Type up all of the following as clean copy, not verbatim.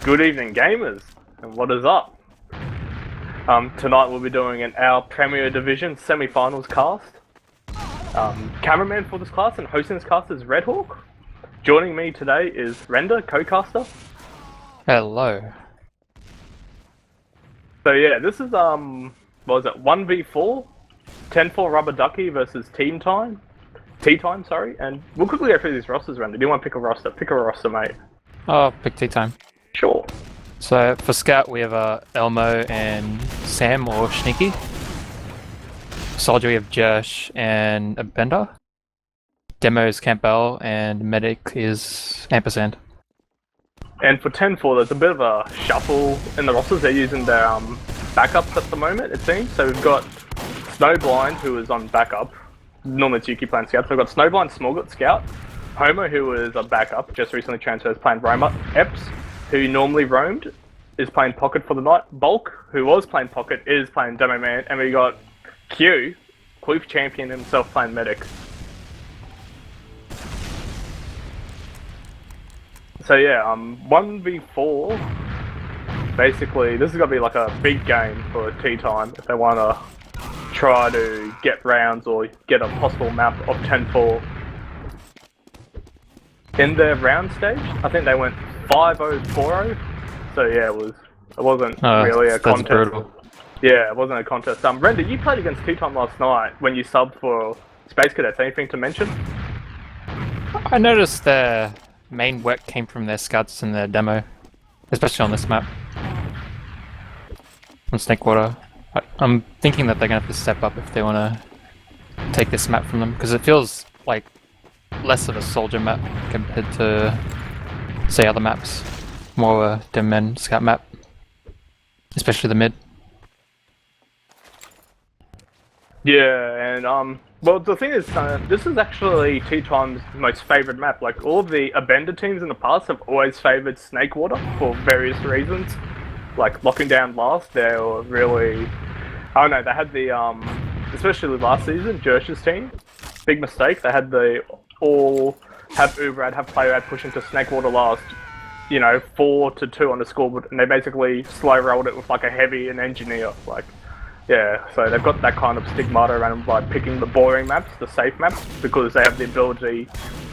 Good evening, gamers, and what is up? Tonight we'll be doing our Premier Division semi-finals cast. Cameraman for this class and hosting this cast is Redhawk. Joining me today is Render, co-caster. Hello. So yeah, this is what was it? 1v4, 10-4 Rubber Ducky versus Teatime. Teatime, sorry. And we'll quickly go through these rosters. Render, do you want to pick a roster? Pick a roster, mate. Oh, pick Teatime. Sure. So for Scout we have Elmo and Sam or Sneaky. Soldier we have Jersh and a Bender. Demo is Campbell and Medic is Ampersand. And for 10-4, there's a bit of a shuffle in the rosters. They're using their backups at the moment, it seems. So we've got Snowblind, who is on backup. Normally it's Yuki playing Scout. So we've got Snowblind, Smallgut, Scout. Homo, who is a backup, just recently transferred, is playing Roamer. Epps, who normally roamed, is playing Pocket for the night. Bulk, who was playing Pocket, is playing Demo Man. And we got Q, Queef Champion himself, playing Medic. So yeah, 1v4, basically, this is going to be like a big game for Teatime if they want to try to get rounds or get a possible map of 10-4. In their round stage, I think they went 5-0, 4-0, so yeah, it wasn't really a contest. Brutal. Yeah, it wasn't a contest. Render, you played against Teatime last night when you subbed for Space Cadets. Anything to mention? I noticed their main work came from their scouts and their demo, especially on this map. On Snakewater. I'm thinking that they're going to have to step up if they want to take this map from them, because it feels like less of a soldier map compared to, say, other maps. More of a dim men scout map, especially the mid. Yeah, and well, the thing is, this is actually Teatime's most favourite map. Like, all of the Abender teams in the past have always favoured Snakewater for various reasons. Like, locking down last, they were really... I don't know, they had the, especially last season, Jersh's team, big mistake. They had the all have Uberad, have Playrad pushing to Snakewater last, 4-2 on the scoreboard, and they basically slow rolled it with like a heavy and engineer. Like, yeah, so they've got that kind of stigmata around them by picking the boring maps, the safe maps, because they have the ability,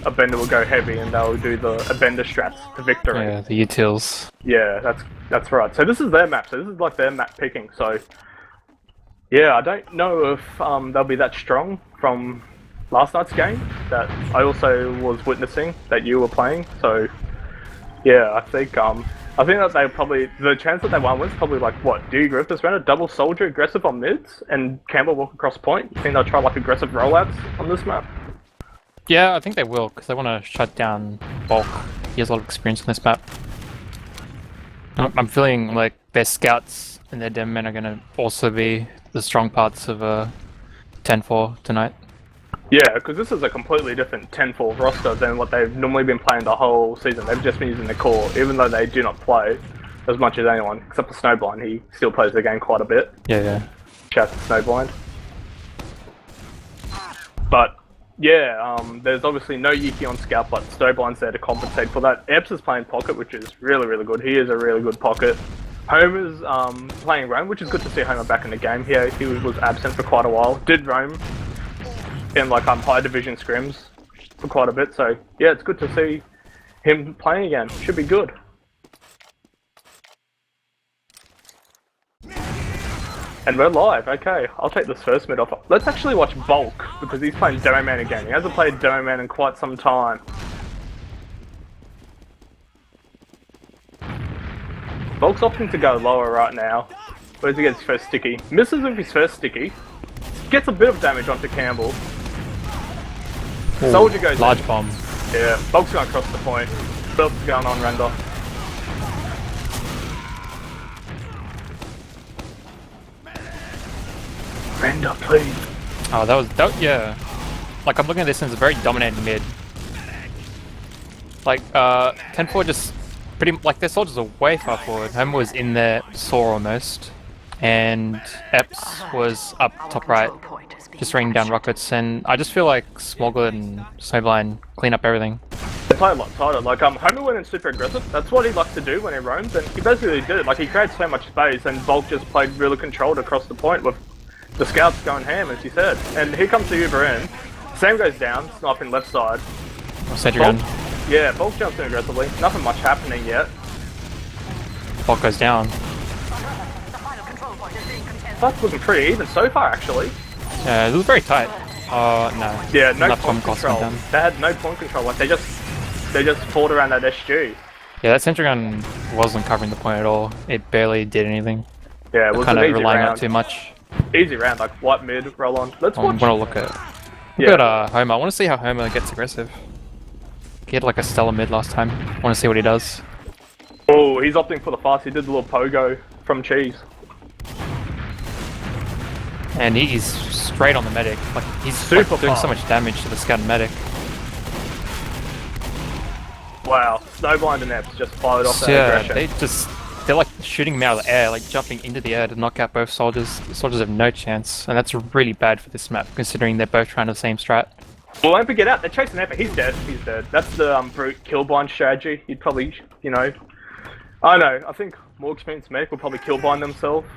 a Bender will go heavy and they'll do the Bender strats to victory. Yeah, the utils. Yeah, that's right. So this is their map, so this is like their map picking. So yeah, I don't know if they'll be that strong from last night's game that I also was witnessing that you were playing. So yeah, I think that they probably, the chance that they won was probably like, what, do you agree with this round? A double soldier aggressive on mids and Campbell walk across point? You think they'll try like aggressive rollouts on this map? Yeah, I think they will, because they want to shut down Bulk. He has a lot of experience on this map. I'm feeling like their scouts and their dem men are going to also be the strong parts of 10-4 tonight. Yeah, because this is a completely different 10-4 roster than what they've normally been playing the whole season. They've just been using the core, even though they do not play as much as anyone, except for Snowblind. He still plays the game quite a bit. Yeah. Shout out to Snowblind. But yeah, there's obviously no Yuki on Scout, but Snowblind's there to compensate for that. Epps is playing Pocket, which is really, really good. He is a really good Pocket. Homer's playing Roam, which is good to see Homer back in the game here. He was absent for quite a while. Did roam in like high division scrims for quite a bit, so yeah, it's good to see him playing again. Should be good. And we're live. Okay, I'll take this first mid off. Let's actually watch Bulk, because he's playing Demo Man again. He hasn't played Demo Man in quite some time. Bulk's opting to go lower right now. Where does he get his first sticky? Misses with his first sticky. Gets a bit of damage onto Campbell. Ooh, Soldier goes large in. bomb. Yeah, Bulk's going across the point. What's going on, Render? Render, please. Oh, that yeah. Like, I'm looking at this and it's a very dominant mid. Like, 10-4 just pretty, like, their soldiers are way far forward. Homer was in their saw almost. And Epps was up top right, just raining down rockets, and I just feel like Smoglet and Snowblind clean up everything. They play a lot tighter. Like, Homer went in super aggressive. That's what he likes to do when he roams, and he basically did it. Like, he creates so much space, and Bulk just played really controlled across the point with the scouts going ham, as you said. And here comes the Uber in. Sam goes down, sniping left side. Bulk, yeah, Bulk jumps in aggressively. Nothing much happening yet. Bulk goes down. That's looking pretty even so far, actually. Yeah, it was very tight. Oh, no. Yeah, no Enough point control. They had no point control. Like, they just fought around that SG. Yeah, that sentry gun wasn't covering the point at all. It barely did anything. Yeah, it was kind an of easy relying on round. it too much. Easy round, like white mid, roll on. Let's watch. I want to look at Homer. I want to see how Homer gets aggressive. He had like a stellar mid last time. I want to see what he does. Oh, he's opting for the fast. He did the little pogo from Cheese. And he's straight on the medic. Like he's super doing fast. so much damage to the scout and medic. Wow, Snowblind and Epps just fired off that aggression. They're like shooting him out of the air, like jumping into the air to knock out both soldiers. The soldiers have no chance, and that's really bad for this map, considering they're both trying the same strat. Well, Emper get out. They're chasing Emper. He's dead. He's dead. That's the brute killbind strategy. You'd probably, you know, I know. I think more experienced medic will probably killbind themselves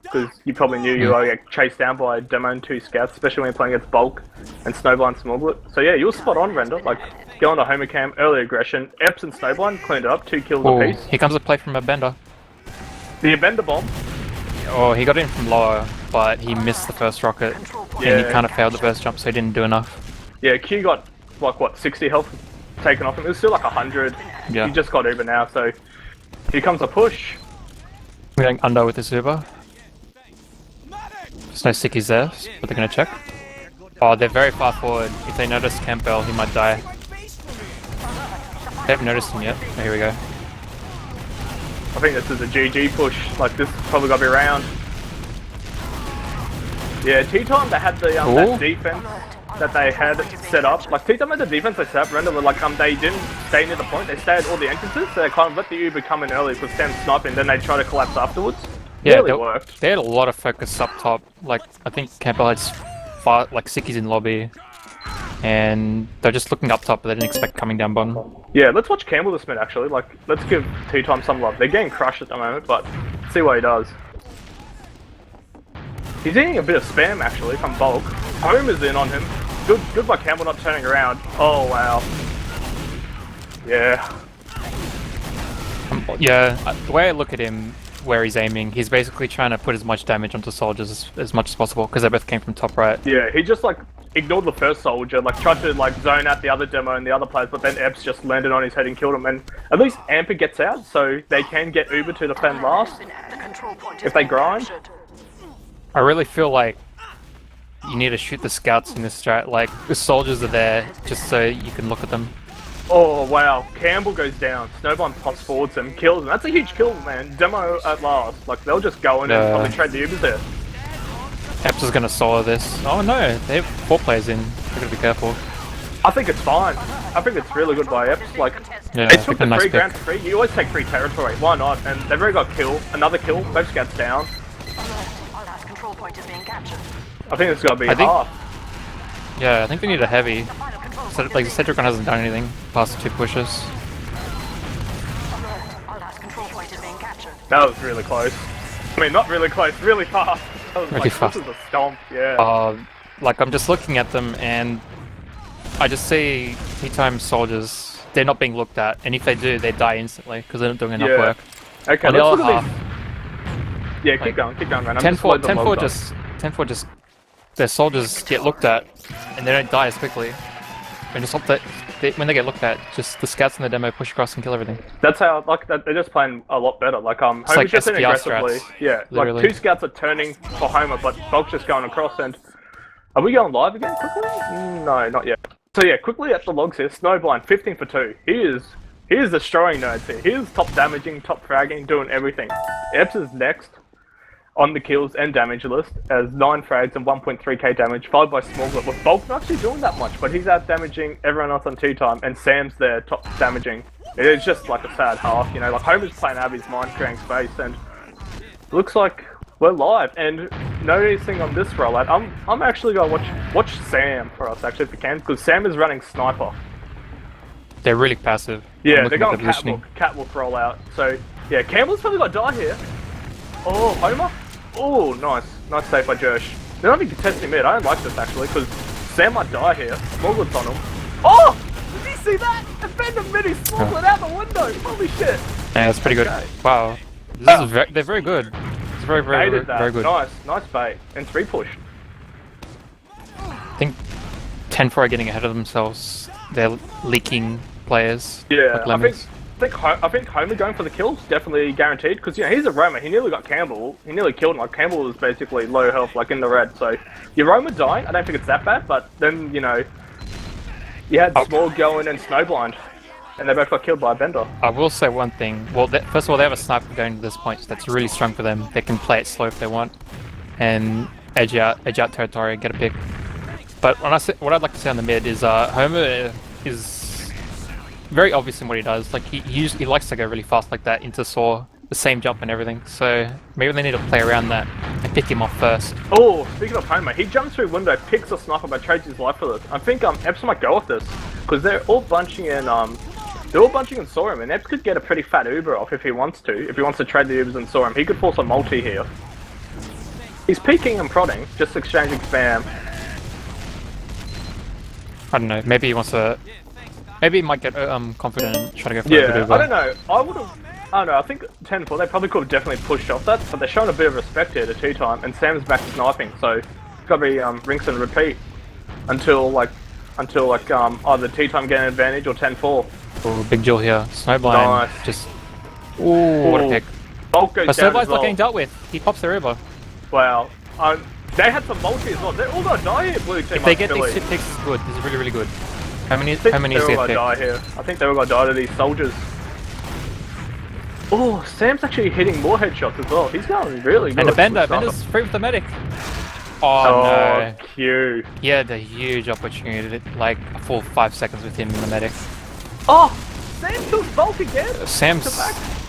because you probably knew you were get chased down by a demo and 2 scouts, especially when you're playing against Bulk and Snowblind Smallblit. So yeah, you were spot on, Render. Like going to Homer Cam, early aggression. Epps and Snowblind cleaned it up. 2 kills apiece. Here comes a play from a bender. The Bender bomb. Oh, he got in from lower, but he missed the first rocket, and he kind of failed the first jump, so he didn't do enough. Yeah, Q got like what 60 health taken off him. It was still like 100. Yeah. He just got Uber now, so here comes a push. We're going under with this Uber. There's no sickies there, but they're gonna check. Oh, they're very far forward. If they notice Campbell, he might die. They haven't noticed him yet. Oh, here we go. I think this is a GG push. Like this probably got to be around. Yeah, Teatime they had the that defense that they had set up. Like Teatime had the defense they set up. Render were like they didn't stay near the point. They stayed at all the entrances. So they kind of let the Uber come in early because Sam's sniping. Then they try to collapse afterwards. Yeah, really worked. They had a lot of focus up top. Like I think Campbell had like sickies in lobby. And they're just looking up top, but they didn't expect coming down bottom. Yeah, let's watch Campbell this minute actually. Like, let's give Teatime some love. They're getting crushed at the moment, but see what he does. He's eating a bit of spam actually from Bulk. Home is in on him. Good by Campbell not turning around. Oh wow. Yeah. The way I look at him, where he's aiming, he's basically trying to put as much damage onto soldiers as much as possible, because they both came from top right. Yeah, he just like ignored the first soldier, like tried to like zone out the other demo and the other players, but then Epps just landed on his head and killed him. And at least Amper gets out, so they can get Uber to defend last if they grind. I really feel like you need to shoot the scouts in this strat. Like the soldiers are there just so you can look at them. Oh wow, Campbell goes down, Snowblind pops forwards him, kills him. That's a huge kill, man. Demo at last. Like they'll just go in and probably trade the Ubers there. Epps is gonna solo this. Oh no, they have 4 players in. They're gonna be careful. I think it's fine. I think it's really good by Epps. Like, yeah, they took the nice free pick. ground for free. You always take free territory. Why not? And they've already got kill. Another kill. Both scouts down. I think it's gotta be half. Yeah, I think they need a heavy. So, like, Cedric hasn't done anything past 2 pushes. That was really close. I mean, not really close, really fast. That was Really fast. This is a stomp, yeah. Like, I'm just looking at them and I just see Teatime soldiers, they're not being looked at, and if they do, they die instantly because they're not doing enough work. Okay, On the let's other look at half, these. Yeah, keep going, man. 10-4 just, their soldiers get looked at and they don't die as quickly. And just hope that when they get looked at, just the scouts in the demo push across and kill everything. That's how, like, they're just playing a lot better. Like, Homer's like just in SPR aggressively. strats, Yeah, literally. like 2 scouts are turning for Homer, but Bulk's just going across. And are we going live again quickly? No, not yet. So yeah, quickly at the logs here. Snowblind, 15 for 2. He is destroying nerds here. He is top damaging, top fragging, doing everything. Epps is next on the kills and damage list as 9 frags and 1.3k damage, followed by Smallblit, with Bulk not actually doing that much, but he's out damaging everyone else on Teatime, and Sam's there top damaging. It is just like a sad half, you know, like Homer's playing out of his mind, creating space, and looks like we're live. And noticing on this rollout, I'm actually gonna watch Sam for us actually if we can, because Sam is running sniper. They're really passive. Yeah, they're going catwalk rollout. So yeah, Campbell's probably got to die here. Oh, Homer. Oh, nice save by Jersh. They're not even contesting mid. I don't like this actually because Sam might die here. Smallwood's on him. Oh, did you see that? Defender mid, he smuggled out the window. Holy shit. Yeah, that's pretty Okay. good. Wow. This is they're very good. It's very good. Nice bait. And 3 push. I think 10-4 are getting ahead of themselves. They're leaking players. Yeah, like I think Homer going for the kills definitely guaranteed because he's a roamer. He nearly got Campbell. He nearly killed him. Like Campbell was basically low health, like in the red. So your roamer dying, I don't think it's that bad. But then you had Small going and Snowblind, and they both got killed by a bender. I will say one thing. Well, first of all, they have a sniper going to this point, so that's really strong for them. They can play it slow if they want, and edge out territory, get a pick. But what I'd like to say on the mid is Homer is very obvious in what he does. Like he likes to go really fast like that into Saw, the same jump and everything. So maybe they need to play around that and pick him off first. Oh, speaking of Homer, he jumps through window, picks a sniper, but trades his life for this. I think Epps might go with this because they're all bunching in Sorum, and Epps could get a pretty fat Uber off if he wants to. If he wants to trade the Ubers in Sorum, he could force a multi here. He's peeking and prodding, just exchanging spam. I don't know. Maybe he wants to. Maybe he might get confident and try to go for a Uber. I don't know. I don't know. I think 10-4. They probably could have definitely pushed off that, but they're showing a bit of respect here to Teatime, and Sam's back sniping, so it's got to be rinse and repeat until either Teatime get an advantage or 10-4. Oh, big duel here. Snowblind. Nice. Just. Ooh, what a pick. Bulk goes but down Snowblind's as well. not getting dealt with. He pops their Uber. Wow. They had some multi as well. They're all gonna die here, blue team. If they get these 2 picks, it's good. This is really, really good. How many is they're they all gonna die here. I think they're all gonna die to these soldiers. Oh, Sam's actually hitting more headshots as well. He's going really good. And Bender's free with the medic. Oh no. Q. He had a huge opportunity, like a full 5 seconds with him in the medic. Oh! Sam kills Bulk again! Sam's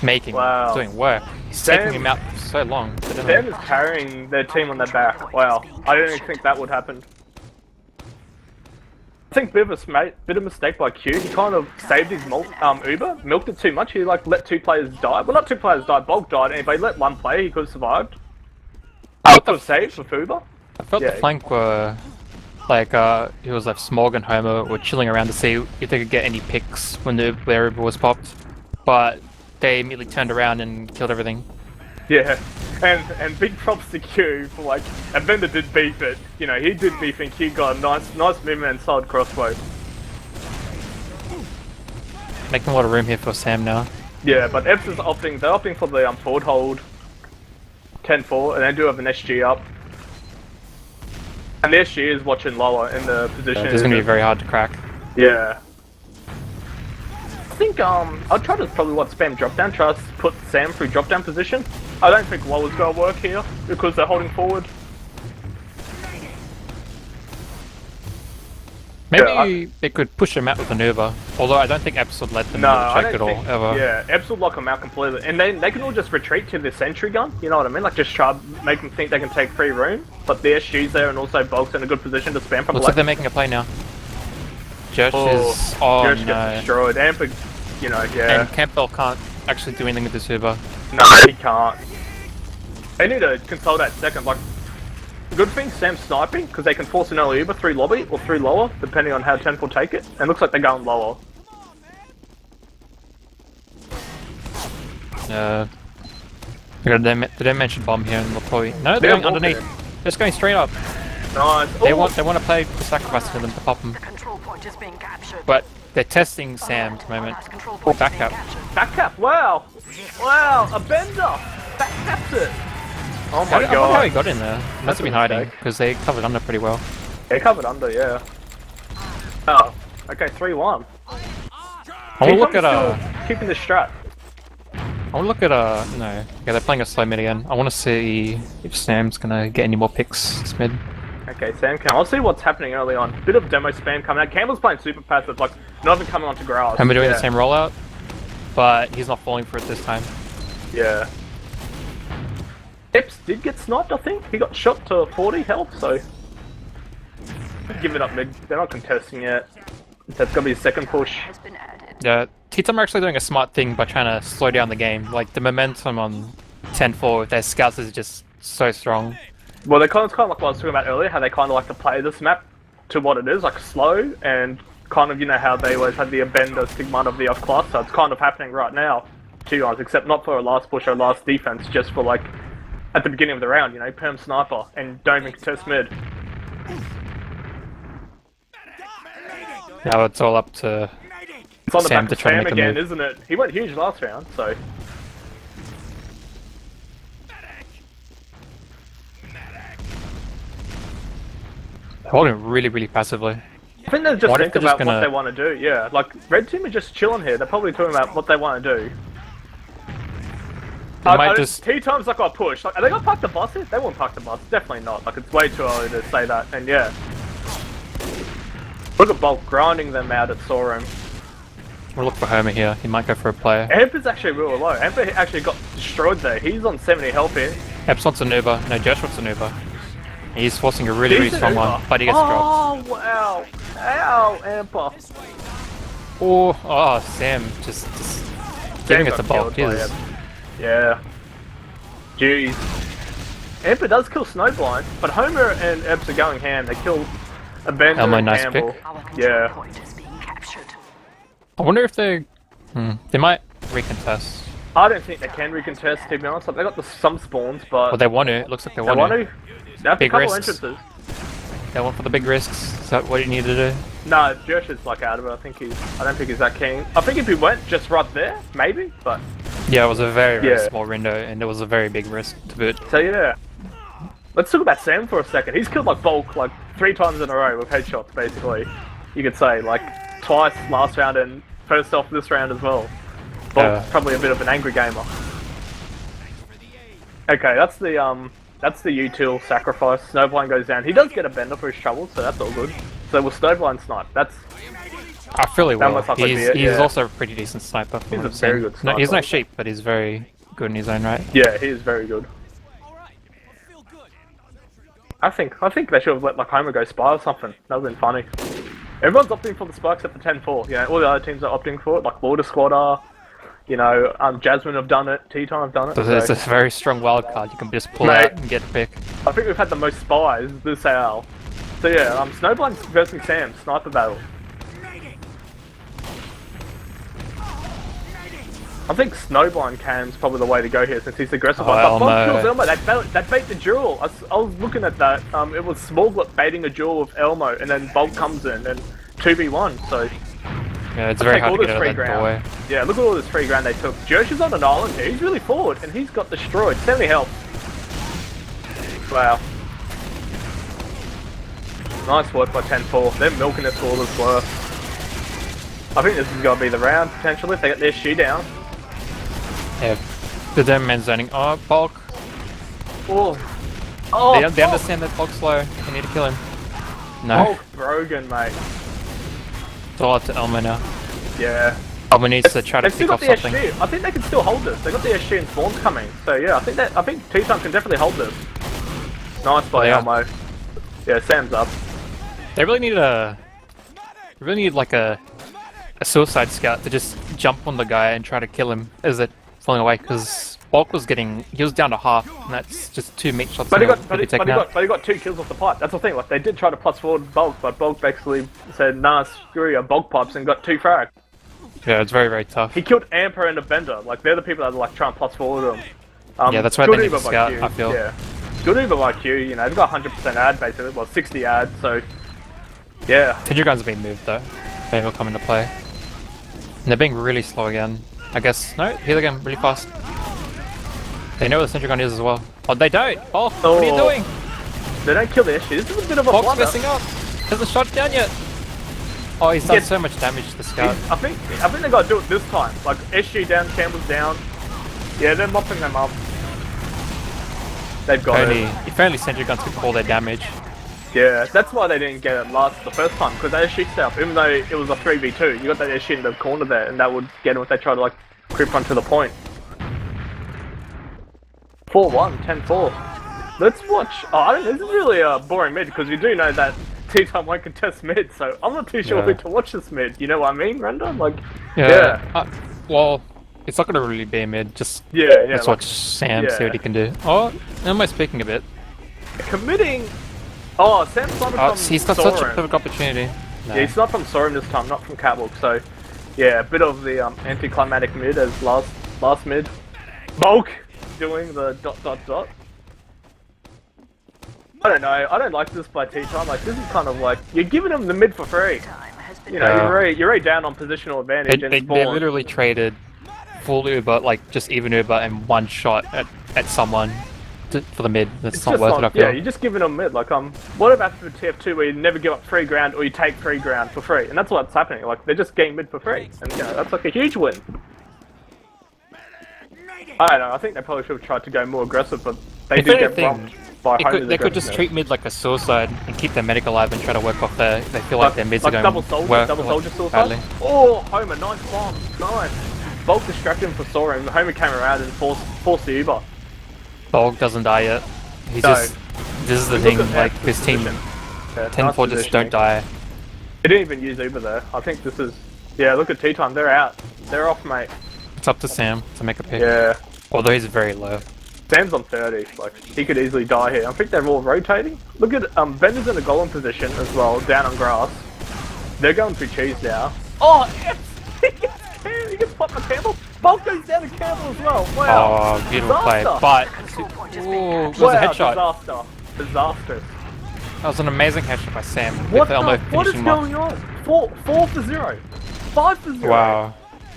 doing work. He's taking him out for so long. Sam is carrying their team on their back. Wow. I didn't even think that would happen. I think bit of mistake by Q. He kind of saved his Uber, milked it too much. He let 2 players die. Well, not 2 players die. Bulk died, and if he let 1 player, he could have survived. Bulk could have saved for Fuba. I felt the flank were like it was like Smog and Homer were chilling around to see if they could get any picks when their Uber was popped, but they immediately turned around and killed everything. Yeah, and big props to Q for and Bender did beef it. He did beef and Q got a nice movement and solid crossbow. Making a lot of room here for Sam now. Yeah, but Epps is opting. They're opting for the forward hold 10-4, and they do have an SG up. And the SG is watching lower in the position. This is going to be very hard to crack. Yeah. I think I'll try to probably spam drop down, try to put Sam through drop down position. I don't think Lola's gonna work here because they're holding forward. Maybe they could push him out with an Uber, although I don't Epps would let them check at all, ever. Yeah, Epps would lock them out completely. And then they can all just retreat to the sentry gun, you know what I mean? Like just try to make them think they can take free room. But the SG's there and also Bulk's in a good position to spam from Looks like they're making a play now. Josh is... Oh Josh no. gets destroyed. Ampeg, yeah. And Campbell can't actually do anything with this Uber. No, he can't. They need to consolidate second. Good thing Sam's sniping, because they can force an early Uber through lobby or through lower, depending on how 10-4 take it. And it looks like they're going lower. They don't mention bomb here, and they'll probably... No, they're going underneath. They're just going straight up. Nice. They want to play the sacrifice for them to pop them. But they're testing Sam at the moment. Back cap. Back cap, wow! Wow, a bender! Back caps it! Oh my god. I wonder how he got in there. Must have been hiding, because they covered under pretty well. They covered under, yeah. Oh, okay, 3-1. I want to look at keeping the strat. I want to look at no. Yeah, they're playing a slow mid again. I want to see if Sam's gonna get any more picks this mid. Okay, Sam can. I'll see what's happening early on. Bit of demo spam coming out. Campbell's playing super passive, not even coming onto grass. And we're doing the same rollout, but he's not falling for it this time. Yeah. Epps did get sniped, I think. He got shot to 40 health, so... Give it up mid. They're not contesting yet. That's gonna be his second push. Yeah, Teatime are actually doing a smart thing by trying to slow down the game. Like, the momentum on 10-4 with their scouts is just so strong. Well, they kind of like what I was talking about earlier, how they kind of like to play this map to what it is, like slow, and kind of, you know, how they always had the Abender stigma of the off-class, so it's kind of happening right now to you guys, except not for a last push or last defense, just for like, at the beginning of the round, you know, PREM sniper, and don't even contest mid. Now it's all up to It's on the Sam back to of try to Sam make a again, move. isn't it? He went huge last round, so... Holding really, really passively. I think they're just What if thinking they're just about what gonna- they want to do, yeah. Like, Red Team are just chilling here, they're probably talking about what they want to do. They might just... Teatime's like, got push. Like, are they gonna park the bus here? They won't park the bus. Definitely not. Like, it's way too early to say that. And yeah. Look at Bulk grinding them out at Sorum. We'll look for Homer here. He might go for a player. Amper's actually real low. Amper actually got destroyed there. He's on 70 health here. Epps wants an Uber. No, Josh wants an Uber. He's forcing a really, really Decent strong Uber. one, but he gets dropped. Oh, wow. Ow, Amper. Oh, Sam just giving it to Bulk. Bulk. Yeah. Jeez. Amper does kill Snowblind, but Homer and Epps are going ham. They kill Abender Elmo, and nice Campbell. pick. Yeah. I wonder if they... They might recontest. I don't think they can recontest, to be honest. Like, they got some spawns, but... Well, they want to. It looks like they they want want to. to. They have a Big couple risks. entrances. They went for the big risks. Is that what you need to do? No, Josh is like out of it. I don't think he's that keen. I think if he went just right there, maybe, but... Yeah, it was a very, very Yeah. small window, and it was a very big risk to boot. So yeah. Let's talk about Sam for a second. He's killed like Bulk like 3 times in a row with headshots, basically. You could say, like, twice last round and first off this round as well. Bulk's probably a bit of an angry gamer. Okay, that's the util sacrifice. Snowblind goes down. He does get a bender for his trouble, so that's all good. So will Snowblind snipe? That's... I feel he That will. must have to be He's, it, he's yeah. also a pretty decent sniper. from He's what a I've very seen. good No, he's sniper. no sheep, but he's very good in his own right. Yeah, he is very good. I think they should have let like Homer go spy or something. That would have been funny. Everyone's opting for the spy except for 10-4. You know, all the other teams are opting for it, like Border Squad are. You know, Jasmine have done it. Teatime have done it. So there's a very strong wild card you can just pull Mate. out and get a pick. I think we've had the most spies this AL. So yeah, Snowblind versus Sam, sniper battle. I think Snowblind Cam's probably the way to go here since he's aggressive. Oh, But Bob Elmo. kills Elmo. That bait the duel. I was looking at that. It was Smallglip baiting a duel with Elmo, and then Bolt comes in and 2v1. So Yeah, it's very take hard all to this get out free of that ground. doorway. Yeah, look at all this free ground they took. Josh is on an island here. He's really forward, and he's got destroyed. 70 health. Wow. Nice work by 10-4. They're milking it for all it's worth. I think this is going to be the round, potentially, if they get their shoe down. Yeah, the damn man zoning. Oh, Bulk. Oh. Oh, They understand that Bulk's slow. They need to kill him. No, Bulk broken, mate. it's all up to Elmo now. Yeah. Elmo needs to try to They've still pick got off the something. SG. I think they can still hold this. They got the SG and spawns coming. So yeah, I think Teatime can definitely hold this. Nice by They are. Elmo. Yeah, Sam's up. They really need like a suicide scout to just jump on the guy and try to kill him as they're falling away, because Bulk was he was down to half, and that's just 2 meat shots. But he and got, he'll be taken out. but he got 2 kills off the pipe. That's the thing. Like they did try to plus forward Bulk, but Bulk basically said, "Nah, screw your Bulk pipes," and got 2 frag. Yeah, it's very, very tough. He killed Amper and a Bender. Like they're the people that are like trying to plus forward him. Yeah, that's why good they need Uber to by scout, Q. I feel. Yeah, good Uber by Q. You know, they've got 100% ad basically. Well, 60 ad. So yeah. Tidger guns have been moved though. They will come into play. And they're being really slow again. I guess, no, here they go, really fast. They know what the sentry gun is as well. Oh, they don't! Oh, what are you Oh. doing? They don't kill the issue. This is a bit of a Bulk's blunder. messing up! Hasn't shot down yet! Oh, he's done Yeah. so much damage to the scout. I think they got to do it this time. Like SG down, Campbell's down. Yeah, they're mopping them up. They've got it. If only sentry guns could pull their damage. Yeah, that's why they didn't get it the first time, because they SG stuff. Even though it was a 3v2, you got that SG in the corner there, and that would get them if they try to like creep onto the point. 4-1, 10-4. Let's watch. Oh, this is really a boring mid because you do know that Teatime won't contest mid, so I'm not too sure who to watch this mid. You know what I mean, Render? Like, well, it's not gonna really be a mid. Just let's watch Sam see what he can do. Oh, am I speaking a bit? Committing. Oh, Sam's sniping from he's got Soren. such a perfect opportunity. No. Yeah, he's not from Soren this time, not from Catwalk. So, yeah, a bit of the anticlimactic mid as last mid. Bulk doing the ... I don't know. I don't like this by Teatime. Like, this is kind of like you're giving him the mid for free. You know, you're already down on positional advantage. They literally traded full Uber, like just even Uber, and one shot at someone for the mid. That's not worth it. I feel. Yeah, you're just giving them mid. Like, what about for TF2 where you never give up free ground or you take free ground for free? And that's what's happening. Like, they're just getting mid for free, and you know that's like a huge win. I don't know. I think they probably should have tried to go more aggressive, but they did get robbed. They could just treat mid like a suicide and keep their medic alive and try to work off their. They feel like their mids are going double soldier suicide. Badly. Oh, Homer, nice bomb, nice. Bulk distracted him for Soren. Homer came around and forced the Uber. Bulk doesn't die yet. He's just. This is the thing. Like this team, 10-4 just don't die. They didn't even use Uber there. I think this is. Yeah, look at Teatime. They're out. They're off, mate. It's up to Sam to make a pick. Yeah. Although he's very low. Sam's on 30, like, he could easily die here. I think they're all rotating. Look at, Bender's in a golem position as well, down on grass. They're going through cheese now. Oh, yes! He gets popped by Campbell. Bulk goes down to Campbell as well. Wow. Oh, beautiful play. But, ooh, it was a headshot. Disastrous. That was an amazing headshot by Sam. What is going on? 4 for 0. 5 for 0. Wow.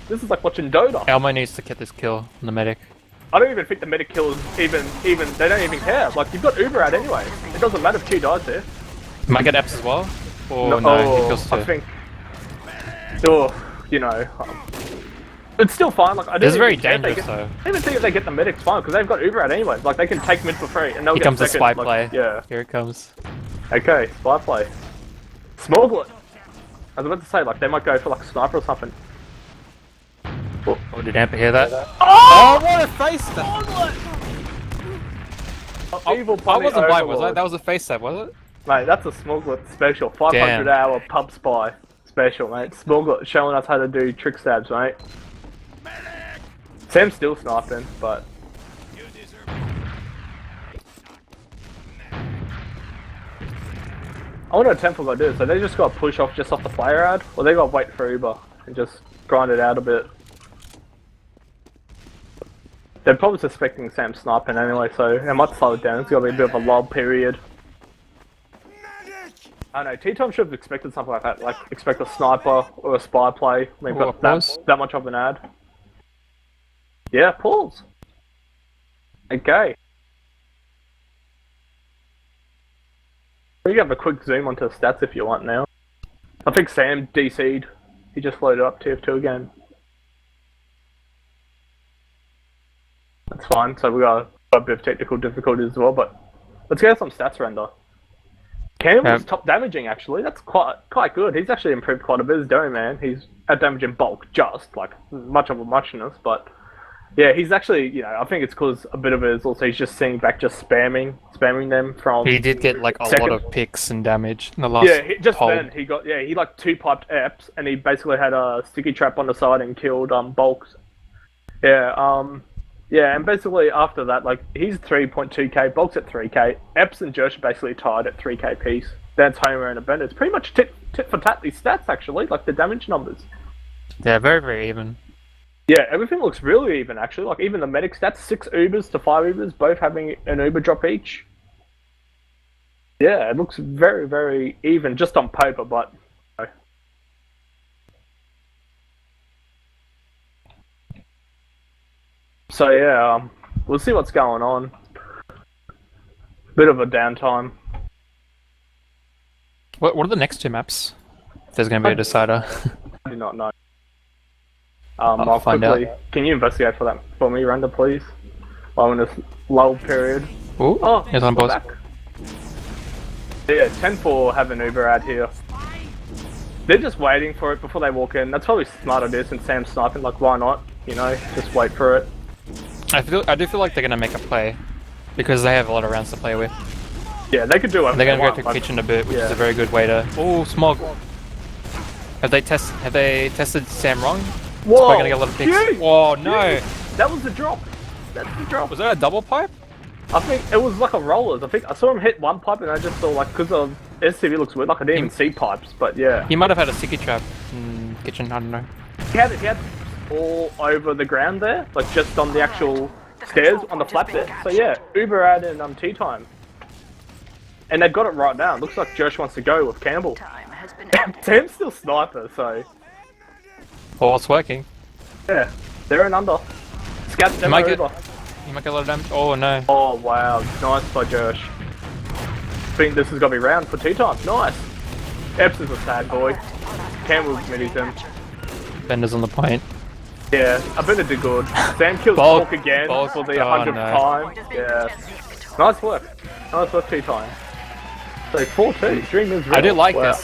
This is like watching Dota. Elmo needs to get this kill on the medic. I don't even think the medic kills even they don't even care. Like, you've got Uber out anyway. It doesn't matter if Q dies there. Might get Eps as well? Or no, he kills 2. I think you know, it's still fine. Like, it's very dangerous though. I even think if they get the medics fine because they've got Uber out anyway. Like, they can take mid for free and they'll get second. Here comes the spy like, play. Yeah. Here it comes. Okay, spy play. Smoglet. I was about to say, like, they might go for like a sniper or something. Oh, did Amper hear that? Oh, what a face stab! Evil I wasn't blind, was I? Overlord. That was a face stab, was it? Mate, that's a Smoglet special. 500-hour pub spy special, mate. Smoglet showing us how to do trick stabs, mate. Sam's still sniping, but... I wonder what Temple got to do. So they just got to push off just off the player ad, or they got to wait for Uber and just grind it out a bit. They're probably suspecting Sam sniping anyway, so they might slow it down. It's gonna be a bit of a lull period. I don't know, Teatime should have expected something like that, like expect a sniper or a spy play. We've got that much of an ad. Yeah, pause. Okay. We can have a quick zoom onto the stats if you want now. I think Sam DC'd. He just loaded up TF2 again. That's fine, so we got a bit of technical difficulties as well, but let's get some stats, Render. Campbell's top damaging, actually. That's quite good. He's actually improved quite a bit as Dough, man. He's at damaging bulk, just, like, much of a muchness, but yeah, he's actually, you know, I think it's because a bit of it is also he's just seeing back just spamming them from... He did get, like, a lot of picks and damage in the last then, he got, he, like, 2-piped Eps, and he basically had a sticky trap on the side and killed, bulks. Yeah, and basically after that, like, he's 3.2k, Bulk's at 3k, Eps and Jersh are basically tied at 3k piece. That's Homer and Abenda. It's pretty much tit for tat, these stats, actually, like the damage numbers. Yeah, very, very even. Yeah, everything looks really even, actually. Like, even the medic stats, 6 Ubers to 5 Ubers, both having an Uber drop each. Yeah, it looks very, very even, just on paper, but... So yeah, we'll see what's going on. Bit of a downtime. What are the next 2 maps? If there's going to be a decider. I do not know. I'll find out. Can you investigate for me, Render, please? While in this lull period. Ooh, oh, he's on pause. Yeah, 10-4 have an Uber ad here. They're just waiting for it before they walk in. That's probably smart idea since Sam's sniping. Like, why not? You know, just wait for it. I do feel like they're gonna make a play because they have a lot of rounds to play with. Yeah, they could do it. And they're gonna go to kitchen a bit, which is a very good way to. Oh, smog. Have they tested Sam wrong? Whoa! It's probably gonna get a lot of picks. Huge! Whoa, no! Huge! That was the drop. That's the drop. Was that a double pipe? I think it was like a rollers. I think I saw him hit one pipe and I just saw like because of SCV looks weird. Like I didn't even see pipes, but yeah. He might have had a sticky trap in kitchen. I don't know. He had all over the ground there, like just on the actual stairs on the flap there. So yeah, Uber ad and Teatime. And they've got it right now. It looks like Josh wants to go with Campbell. Sam's still sniper, so Oh, it's working. yeah, they're an under. Scout them over. You might get a lot of damage. Oh no. Oh wow, nice by Josh. I think this is gonna be round for Teatime. Nice. Epps is a sad boy. Campbell minis him. Bender's on the point. Yeah, I bet it did good. Sam kills Bulk, Bulk again Bulk. for the Oh, 100th no. time. Yeah. Nice work. Nice work, Teatime. So 4-2. Dream is real. I do like Wow.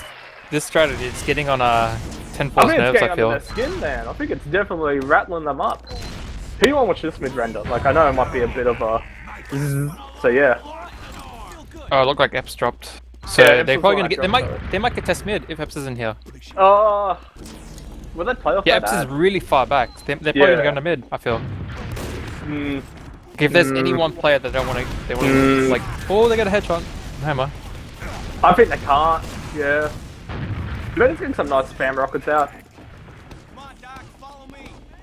this strategy. It's getting on 10 I force think it's nerves, getting I feel. under their skin, man. I think it's definitely rattling them up. Who you want to watch this mid render? Like, I know it might be a bit of a. So yeah. Oh, it looked like Epps dropped. So Yeah, Epps they're was probably gonna like get. dropped, They might get test mid if Epps isn't here. Will they play off Yeah, that Epps is ad? really far back. They're probably Yeah. gonna go into mid. I feel. Mm, If there's any one player that they want to like. Oh, they got a headshot. Hammer. I think they can't. Yeah. Better getting some nice spam rockets out.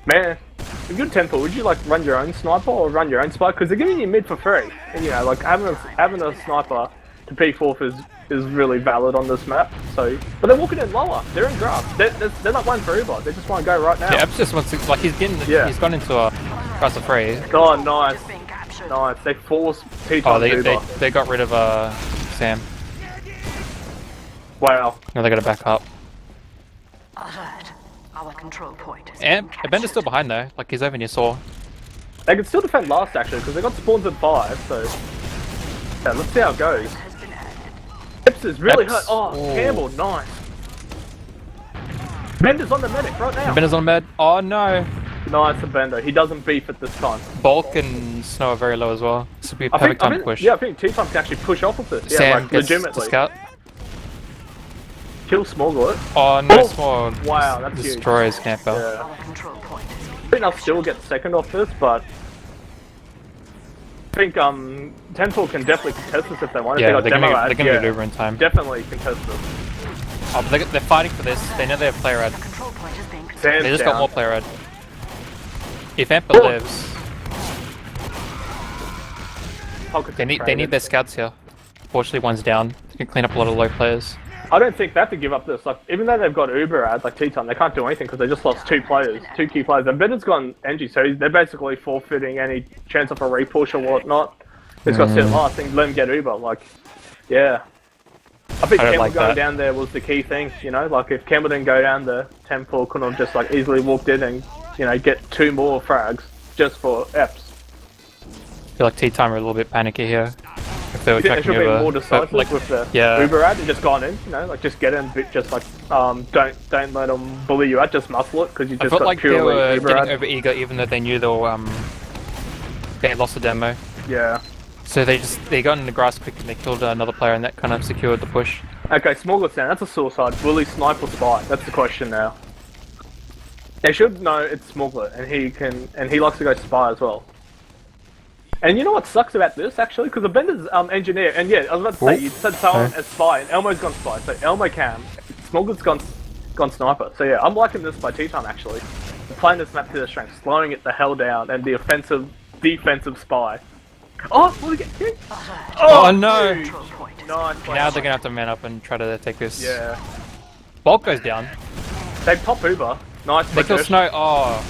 Man, if you're Temple, would you like run your own sniper or run your own spy? Because they're giving you mid for free. And you know, like having a sniper to P4 is really valid on this map. So, but they're walking in lower. They're in grass. They're not one for Uber. They just want to go right now. Yeah, Epps just wants to like he's getting. Yeah. He's gone into a grass of free. Oh, nice, nice. They forced Teatime Oh, Uber. they got rid of Sam. Wow. Now they got to back up. Alert. Our control point is And being Bender's still captured. behind though. Like he's over near Saw. They can still defend last actually because they got spawns at 5. So yeah, let's see how it goes. Has been added. Epps is really Epps. hurt. Oh, Oh. Campbell, nice. Bender's on the medic right now. Bender's on bed. Oh no. Nice for Bender. He doesn't beef at this time. Bulk and Snow are very low as well. This would be a I perfect think, time to push. Yeah, I think Teatime can actually push off of this. Yeah, Sam like gets the legitimately. scout. Kill Smallwood. Oh no, Oh, Small. wow, that's huge. destroys Campbell. Yeah. Our control point is I think they'll still get second off this, but I think Tenfold can definitely contest this if they want. If Yeah, they got demo ads, they're gonna get Uber in time. definitely contest this. Oh, but they're fighting for this. They know they have player ad. the control point is being Sam's They just down. got more player ad. If Amper Oh. lives, Pockets they are need traded. their scouts here. Fortunately, one's down. They can clean up a lot of low players. I don't think they have to give up this. Like, even though they've got Uber ads like Teatime, they can't do anything because they just lost 2 players, 2 key players. And Bender's gone NG, so they're basically forfeiting any chance of a repush or whatnot. It's got to sit last and let him get Uber. Like, yeah. I think I don't Campbell like going that. down there was the key thing, you know? Like, if Campbell didn't go down there, 10-4 couldn't have just, like, easily walked in and, you know, get 2 more frags just for Epps. I feel like Teatime are a little bit panicky here. If they were I think they tracking should be Uber, more but, decisive like, with the yeah. Uber ad and just gone in, you know, like just get in, but just like don't let them bully you out, just muscle it because you I just felt got like they purely were Uber getting ad. over eager, even though they knew they had lost the demo. Yeah. So they got in the grass quick and they killed another player, and that kind of secured the push. Okay, Smallwood's down. That's a suicide. Will he snipe or spy? That's the question now. They should know it's Smuggler, and he likes to go spy as well. And you know what sucks about this actually? Because the Bender's engineer, and yeah, I was about to say you said someone as spy, and Elmo's gone spy. So Elmo cam, Smuggler's gone sniper. So yeah, I'm liking this by Teatime actually. Playing this map to their strength, slowing it the hell down, and the defensive spy. Oh, will he get hit? Oh, no! huge. control point is Nice. Now they're gonna have to man up and try to take this. Yeah. Bulk goes down. They pop Uber. Nice. They kill push. Snow. Oh.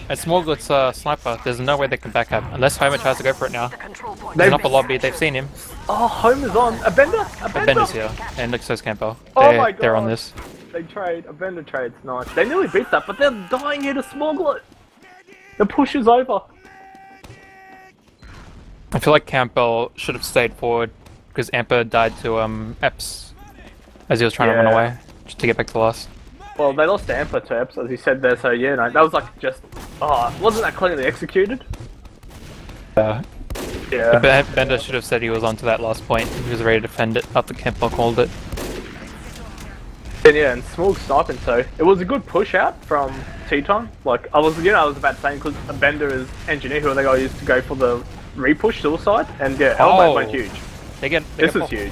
And Smallwood's sniper. There's no way they can back up unless Homer tries to go for it now. the control point. He's in upper lobby. They've seen him. Oh, Homer's on. A Bender. A Bender. Bender's here, and looks so's Campbell. Oh my God. They're on this. They trade. A Bender trade's nice. They nearly beat that, but they're dying here to smuggle it. The push is over. I feel like Campbell should have stayed forward because Amper died to Epps as he was trying to run Yeah. away just to get back to last. Well, they lost Amper to Epps, as he said there, so yeah, no, that was like just... Oh, wasn't that cleanly executed? Yeah, Yeah. Bender should have said he was onto that last point. He was ready to defend it after Campbell called it. And yeah, and Smog sniping, so it was a good push out from Teatime. Like, I was about saying, because Bender is engineer, who they got used to go for the re-push suicide, and yeah, Elbow went huge. This is huge.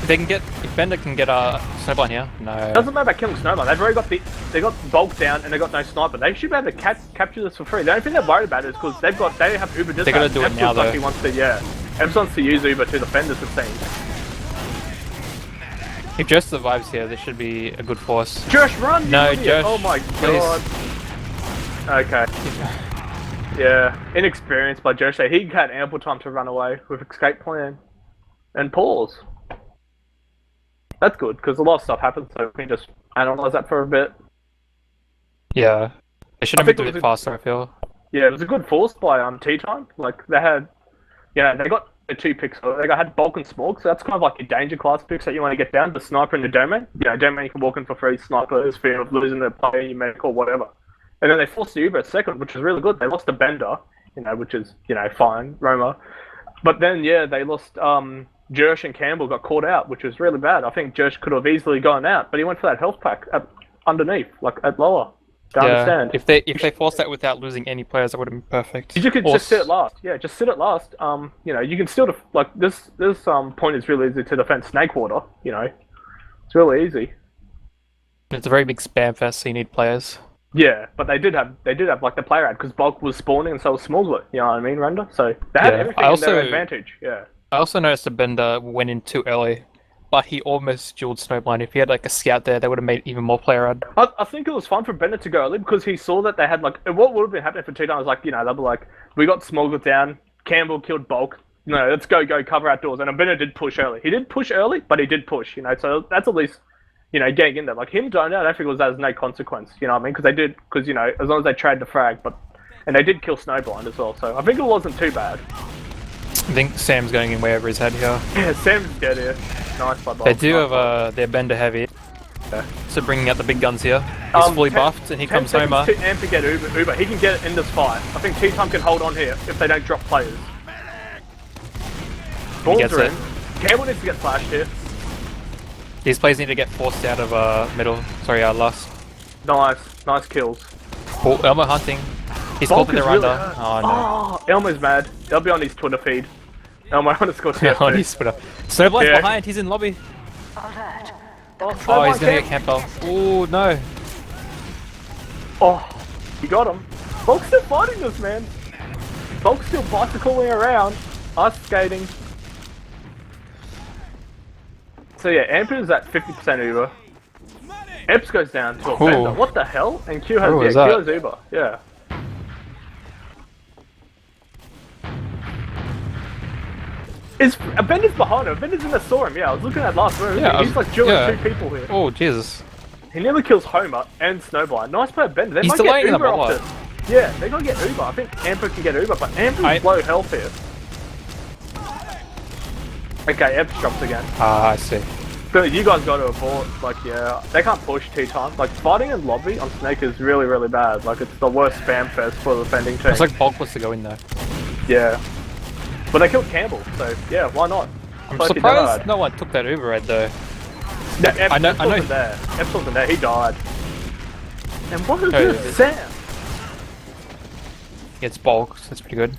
If Bender can get a Snowblind here, no. Doesn't matter about killing Snowblind. They've already got they got bulk down and they got no sniper. They should be able to capture this for free. The only thing they're worried about is because they have Uber dispatch. They're gonna do it now though. Ducky wants to, Ebbs wants to use Uber to defend this, it seems. If Josh survives here, this should be a good force. Josh, run! No, Josh. Oh my god. Okay. Yeah, inexperienced by Josh. He had ample time to run away with escape plan and pause. That's good because a lot of stuff happens, so we can just analyze that for a bit. Yeah, they should have moved a bit faster. I feel. Yeah, it was a good force by Teatime. Like they had, they got the 2 picks. They had bulk and smog, so that's kind of like your danger class picks that you want to get down. The sniper and the domain. Domain you can walk in for free. Sniper is fear of losing the player you make or whatever. And then they forced the Uber at second, which was really good. They lost the Bender, which is fine, Roma. But then they lost. Jersh and Campbell got caught out, which was really bad. I think Jersh could have easily gone out, but he went for that health pack underneath, like at lower. Don't understand. If they forced that without losing any players, that would have been perfect. You could just sit at last. Yeah, just sit at last. You can still this point is really easy to defend Snakewater. It's really easy. It's a very big spam fest, so you need players. Yeah, but they did have like the player ad because Bulk was spawning and so was Smuggler. You know what I mean, Render? So they had everything in their advantage. Yeah. I also noticed that Bender went in too early, but he almost dueled Snowblind. If he had like a scout there, they would have made even more player ad. I think it was fun for Bender to go early because he saw that they had what would have been happening for Teatime was they'll be like, we got Smuggler down, Campbell killed Bulk, let's go cover outdoors. And Bender did push early. He did push early, but he did push, so that's at least, getting in there. Like him doing that, I don't think it was as no consequence, you know what I mean? Because as long as they trade the frag, and they did kill Snowblind as well, so I think it wasn't too bad. I think Sam's going in way over his head here. Yeah, Sam's dead here. Nice by Bob. They do have their Bender heavy. Yeah. So bringing out the big guns here. He's fully buffed and he comes Homer. Amp to get Uber. He can get it in this fight. I think Teatime can hold on here if they don't drop players. He gets it. Campbell needs to get flashed here. These players need to get forced out of middle. Sorry, last. Nice kills. Oh, Elmo hunting. He's called their really under. Oh no. Oh, Elmo's mad. They'll be on his Twitter feed. Elmo underscore TFC. On his Twitter. Snowblind's behind, he's in lobby. Alert. Oh, he's gonna get Campbell. Oh no. Oh, you got him. Bulk's still fighting this, man. Bulk's still bicycling around. Ice skating. So yeah, Amp is at 50% Uber. Eps goes down to a Bender. What the hell? And Q has, Q has Uber. Yeah. Bender's behind him. Bender's in the storm. Yeah, I was looking at last room. Yeah, he's like dueling 2 people here. Oh, Jesus. He nearly kills Homer and Snowblind. Nice play, Bender. They might get Uber off this. Yeah, they're gonna get Uber. I think Amber can get Uber, but Amber's low health here. Okay, Epps drops again. Ah, I see. But you guys got to abort. They can't push Teatime. Like, fighting in lobby on Snake is really, really bad. Like, it's the worst spam fest for the defending team. It's like Bulk was to go in there. Yeah. But they killed Campbell, so yeah, why not? I'm surprised no one took that Uber red though. No, I know. Wasn't there. Epps wasn't there, he died. And what is this? Sam? It's Bulk, so that's pretty good.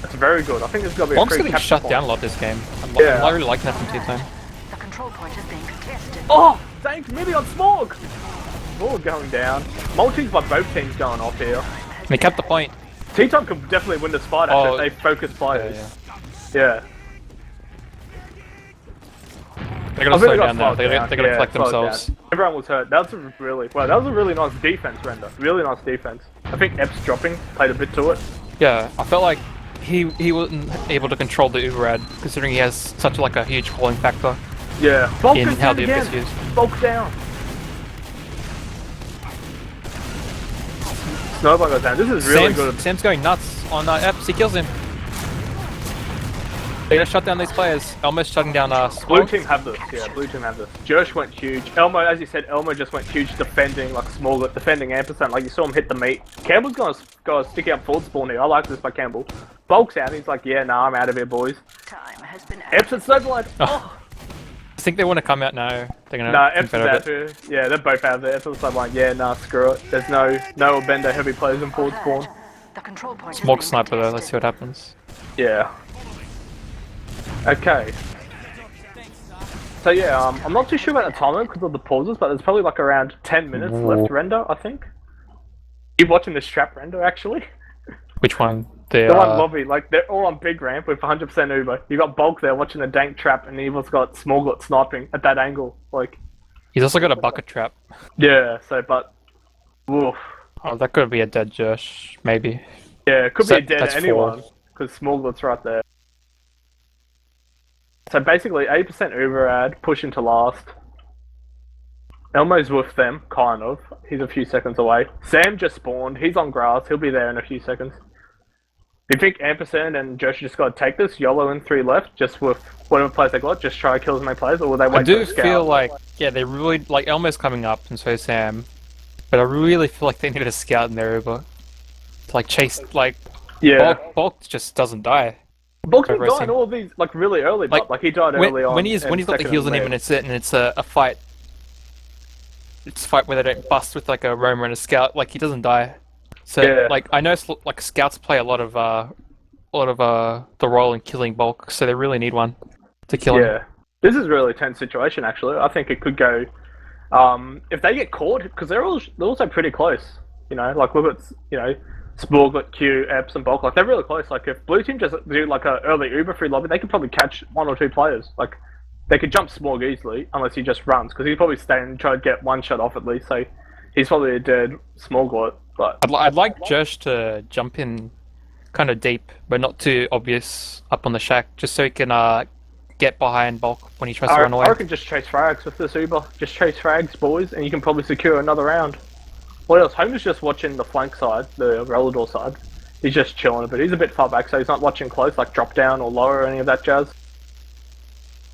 That's very good. I think it's gonna be Bulk's a free getting shut point. down a lot this game. I'm really liking that from Teatime. The control point is being contested. Oh! Thanks, Millie on Smog! Smog going down. Multis by both teams going off here. They kept the point. Teatime can definitely win this fight if they focus players. Yeah. They're gonna slow down now. They're gonna collect themselves. Everyone was hurt. That was a really nice defense, Render. Really nice defense. I think Epps dropping played a bit to it. Yeah, I felt like he wasn't able to control the Uber ad, considering he has such a huge calling factor. Yeah. Bulk in how the Uber is used. Bulk down. Snowball goes down. This is really good. Sam's going nuts on Epps. He kills him. They're gonna shut down these players. Elmo's shutting down Blue team have this. Yeah, blue team have this. Jersh went huge. Elmo, as you said, Elmo just went huge defending, small, defending ampersand. Like you saw him hit the meat. Campbell's gonna stick out forward spawn here. I like this by Campbell. Bulk's out. He's like, yeah, nah, I'm out of here, boys. Time has been Epps and Snowblind. Oh. I think they want to come out now. They're gonna. No, think Epps is better of out it. too. Yeah, they're both out there. Epps and Snowblind, yeah, nah, screw it. There's no Bender heavy players in forward spawn. The control point is Smoke being sniper though. contested. Let's see what happens. Yeah. Okay. So yeah, I'm not too sure about the timer because of the pauses, but there's probably like around 10 minutes left render, I think. You watching the strap render actually? Which one? The one lobby, like they're all on big ramp with 100% Uber. You got Bulk there watching the dank trap, and Evil's got Smallgut sniping at that angle. Like, He's also got a bucket trap. yeah. So, but, woof. Oh, that could be a dead Josh, maybe. Yeah, it could So be dead that's to anyone because Smallgut's right there. So basically, 80% Uber ad, push into last. Elmo's with them, kind of. He's a few seconds away. Sam just spawned. He's on grass. He'll be there in a few seconds. Do you think Ampersand and Josh just got to take this? YOLO and 3 left, just with whatever players they got, just try to kill as many players, or will they wait I do for the scout? feel like, yeah, they really, like, Elmo's coming up, and so is Sam. But I really feel like they need a scout in their Uber. To, like, chase, like, Yeah. Bulk just doesn't die. Bulk's been racing. dying all of these, like, really early, Like, but, like, he died early on. When he's got the second heals and on him and it's a fight. It's a fight where they don't bust with, like, a roamer and a scout, like, he doesn't die. So, Yeah. like, I know, like, scouts play a lot of the role in killing Bulk, so they really need one to kill him. Yeah. This is a really tense situation, actually. I think it could go... if they get caught, because they're also pretty close, you know, like, look at, you know, Sporglet, Q, Epps, and Bulk, like, they're really close. Like, if Blue Team just do, like, a early Uber free lobby, they could probably catch 1 or 2 players. Like, they could jump Smorg easily, unless he just runs, because he'd probably stay and try to get 1 shot off at least, so he's probably a dead Smorglet, but... I'd like Josh to jump in kind of deep, but not too obvious up on the shack, just so he can get behind Bulk when he tries to run away. I reckon just chase frags with this Uber. Just chase frags, boys, and you can probably secure another round. What else? Homer's just watching the flank side, the Relador side. He's just chilling a bit. He's a bit far back, so he's not watching close, like drop down or lower or any of that jazz.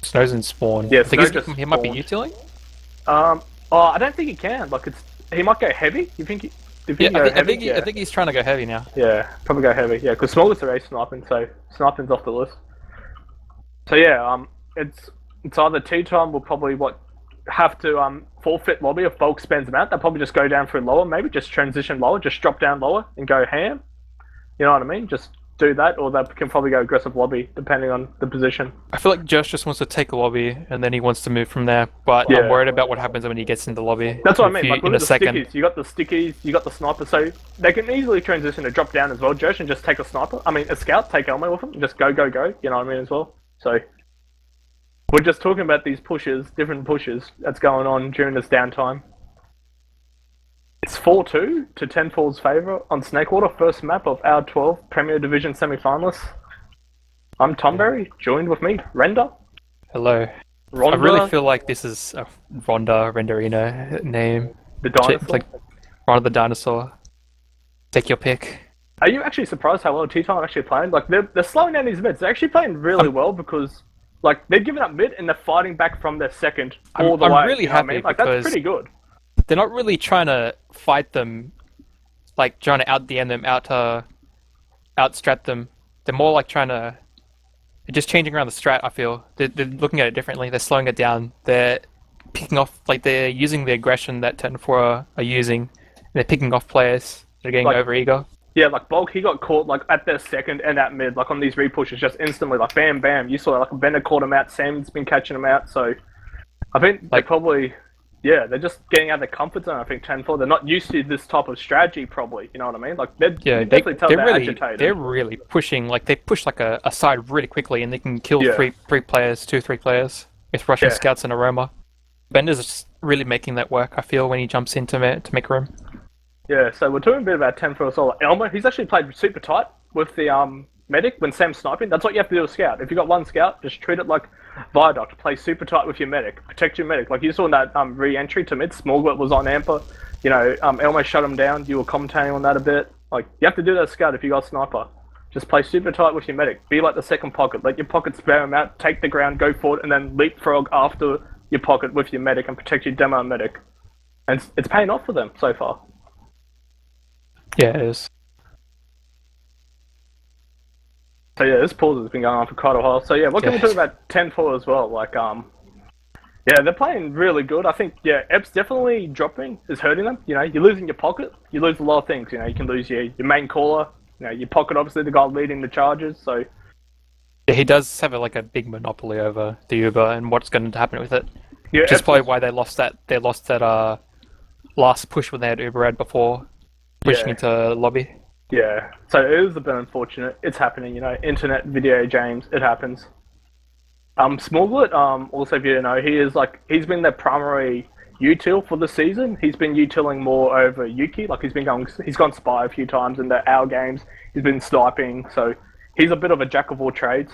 Snow's in spawn. Yeah, I think Snow just he might be spawned. utiling? Oh, I don't think he can. Like, he might go heavy. You think? I think he's trying to go heavy now. Yeah, probably go heavy. Yeah, because Smallwood's a race sniping, so sniping's off the list. So yeah, it's either Teatime will probably have to forfeit lobby if Bulk spends them out. They'll probably just go down through lower, maybe just transition lower, just drop down lower and go ham. You know what I mean? Just do that, or they can probably go aggressive lobby depending on the position. I feel like Josh just wants to take a lobby and then he wants to move from there. But Yeah. I'm worried about what happens when he gets into the lobby. That's what I In a mean. few- Like, in look a at the second. stickies. You got the stickies, you got the sniper, so they can easily transition to drop down as well, Josh, and just take a sniper. I mean, a scout, take Elmo with him, and just go. You know what I mean as well. So we're just talking about these pushes, different pushes that's going on during this downtime. It's 4-2 to 10-4's favour on Snakewater, first map of our 12 Premier Division semi-finalists. I'm Tomberry, joined with me, Render. Hello. Rhonda, I really feel like this is a Renderino name. the dinosaur. Like Ronda the dinosaur. Take your pick. Are you actually surprised how well Teatime actually playing? Like, they're slowing down these mids. They're actually playing really well because, like, they're giving up mid and they're fighting back from their second all the way. I'm really you know what I happy mean? Like, that's because pretty good. they're not really trying to fight them, like trying to out DM them, outstrat them. They're more like trying to, they're just changing around the strat. I feel they're looking at it differently. They're slowing it down. They're picking off, like they're using the aggression that 10-4 are using. And they're picking off players that are getting Like- over eager. Yeah, like, Bulk, he got caught, like, at their second and at mid, like, on these repushes, just instantly, like, bam, bam. You saw, like, Bender caught him out, Sam's been catching him out, so I think they Like- probably, yeah, they're just getting out of their comfort zone, I think, 10-4. They're not used to this type of strategy, probably, you know what I mean? Like, you can definitely tell they're agitated. they're really pushing. Like they push like a side really quickly, and they can kill Yeah. three players, 2-3 players with Russian Yeah. scouts and aroma. Bender's just really making that work. I feel when he jumps in to make room. Yeah, so we're talking a bit about 10-4 solo. Elmo, he's actually played super tight with the medic when Sam's sniping. That's what you have to do with scout. If you got one scout, just treat it like Viaduct. Play super tight with your medic. Protect your medic. Like you saw in that re-entry to mid, Smallgut was on Amper. You know, Elmo shut him down. You were commentating on that a bit. Like, you have to do that scout if you got sniper. Just play super tight with your medic. Be like the second pocket. Let your pocket spare him out, take the ground, go forward, and then leapfrog after your pocket with your medic and protect your demo medic. And it's paying off for them so far. Yeah, it is. So yeah, this pause has been going on for quite a while. So yeah, what can we talk about 10-4 as well? Like, yeah, they're playing really good. I think, yeah, Epps definitely dropping is hurting them. You know, you're losing your pocket. You lose a lot of things. You know, you can lose your main caller. You know, your pocket, obviously, the guy leading the charges. So Yeah, he does have a big monopoly over the Uber and what's going to happen with it. yeah, Which is Epps probably why they lost that. They lost that last push when they had Uber Red before pushing into lobby. Yeah, so it is a bit unfortunate. It's happening, you know, internet video games, it happens. Smallwood, also if you don't know, he's been their primary util for the season. He's been utiling more over Yuki, like he's gone spy a few times in the our games. He's been sniping, so he's a bit of a jack of all trades.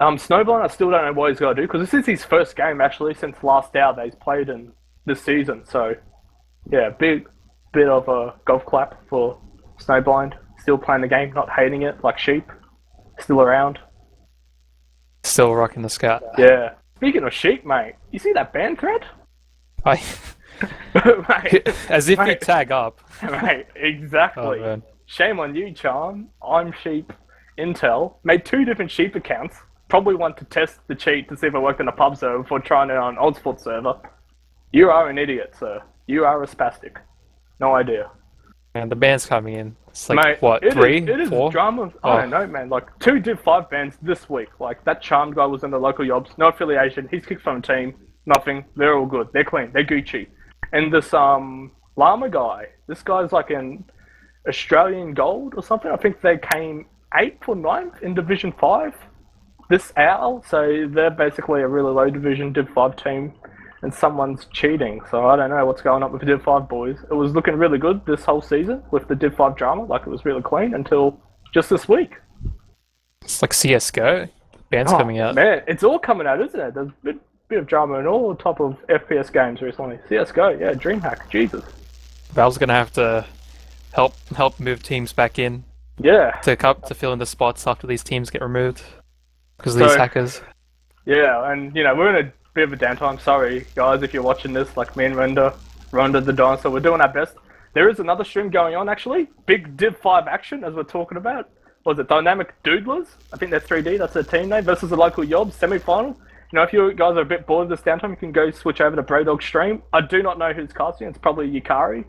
Snowblind, I still don't know what he's got to do, because this is his first game actually since last hour that he's played in this season. So yeah, bit of a golf clap for Snowblind. Still playing the game, not hating it like sheep. Still around. Still rocking the scout. Yeah. Speaking of sheep, mate, you see that ban thread? Mate, As if he'd tag up. Mate, exactly. Oh, shame on you, Charm. I'm Sheep Intel. Made 2 different sheep accounts. Probably want to test the cheat to see if it worked on a pub server before trying it on an Oddsport server. You are an idiot, sir. You are a spastic. No idea. And the band's coming in. It's like, Mate, what, 3? It is 4? drama. I don't know, man. Like, 2 Div 5 bans this week. Like, that Charmed guy was in the local yobs. No affiliation. He's kicked from a team. Nothing. They're all good. They're clean. They're Gucci. And this, Llama guy. This guy's like an Australian Gold or something. I think they came 8th or 9th in Division 5 this hour. So they're basically a really low division Div 5 team. And someone's cheating, so I don't know what's going on with the Div 5 boys. It was looking really good this whole season with the Div 5 drama, like it was really clean until just this week. It's like CSGO. Band's coming out. Man, it's all coming out, isn't it? There's a bit of drama in all top of FPS games recently. CSGO, yeah, DreamHack, Jesus. Valve's gonna have to help move teams back in. Yeah. To fill in the spots after these teams get removed because of these hackers. Yeah, and you know, we're in a bit of a downtime. Sorry, guys, if you're watching this, like me and Ronda the Dinosaur, we're doing our best. There is another stream going on, actually. Big Div 5 action, as we're talking about. Was it Dynamic Doodlers? I think they're 3D, that's their team name, versus the local Yob semi-final. You know, if you guys are a bit bored of this downtime, you can go switch over to Braydog's stream. I do not know who's casting. It's probably Yukari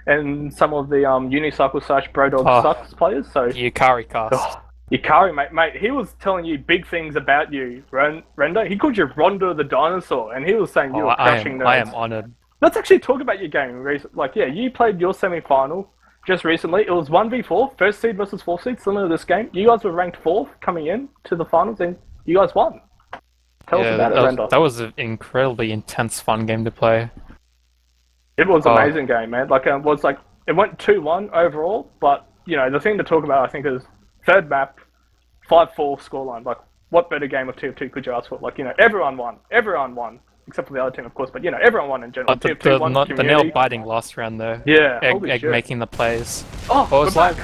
and some of the Unicycle / Braydog Sucks players. So Yukari cast. Yukari, mate, he was telling you big things about you, Rendo. He called you Ronda the Dinosaur, and he was saying you were crushing nerds. I am honoured. Let's actually talk about your game. Like, yeah, you played your semi-final just recently. It was 1v4, first seed versus 4th seed, similar to this game. You guys were ranked 4th coming in to the finals, and you guys won. Tell us about it, Rendo. That was an incredibly intense, fun game to play. It was an amazing game, man. Like, it went 2-1 overall, but, you know, the thing to talk about, I think, is third map, 5-4 scoreline. Like, what better game of TF2 could you ask for? Like, you know, everyone won. Everyone won. Except for the other team, of course. But, you know, everyone won in general. TF2 won, the nail-biting last round, though. Yeah, Egg making the plays. Oh, what was that?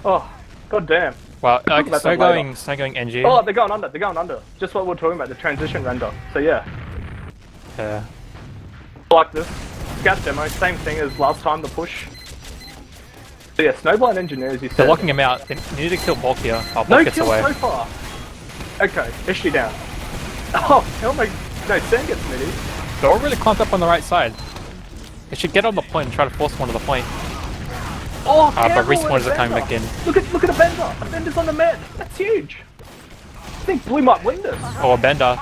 Oh, god damn. Wow, so going NG. Oh, they're going under. Just what we're talking about, the transition render. So, yeah. Yeah. Like this. Scout demo, same thing as last time, the push. So yeah, Snowblind Engineers, you said. They're locking him out. They need to kill Bulk here. Oh, Bulk no gets kills away. so far. Okay, issue down. Oh, hell my... No, Sam gets midi. They're all really clumped up on the right side. They should get on the point and try to force one to the point. Oh, but respawners are coming back in. Look at a bender. A bender's on the med. That's huge. I think Blue might win this. Oh, a bender.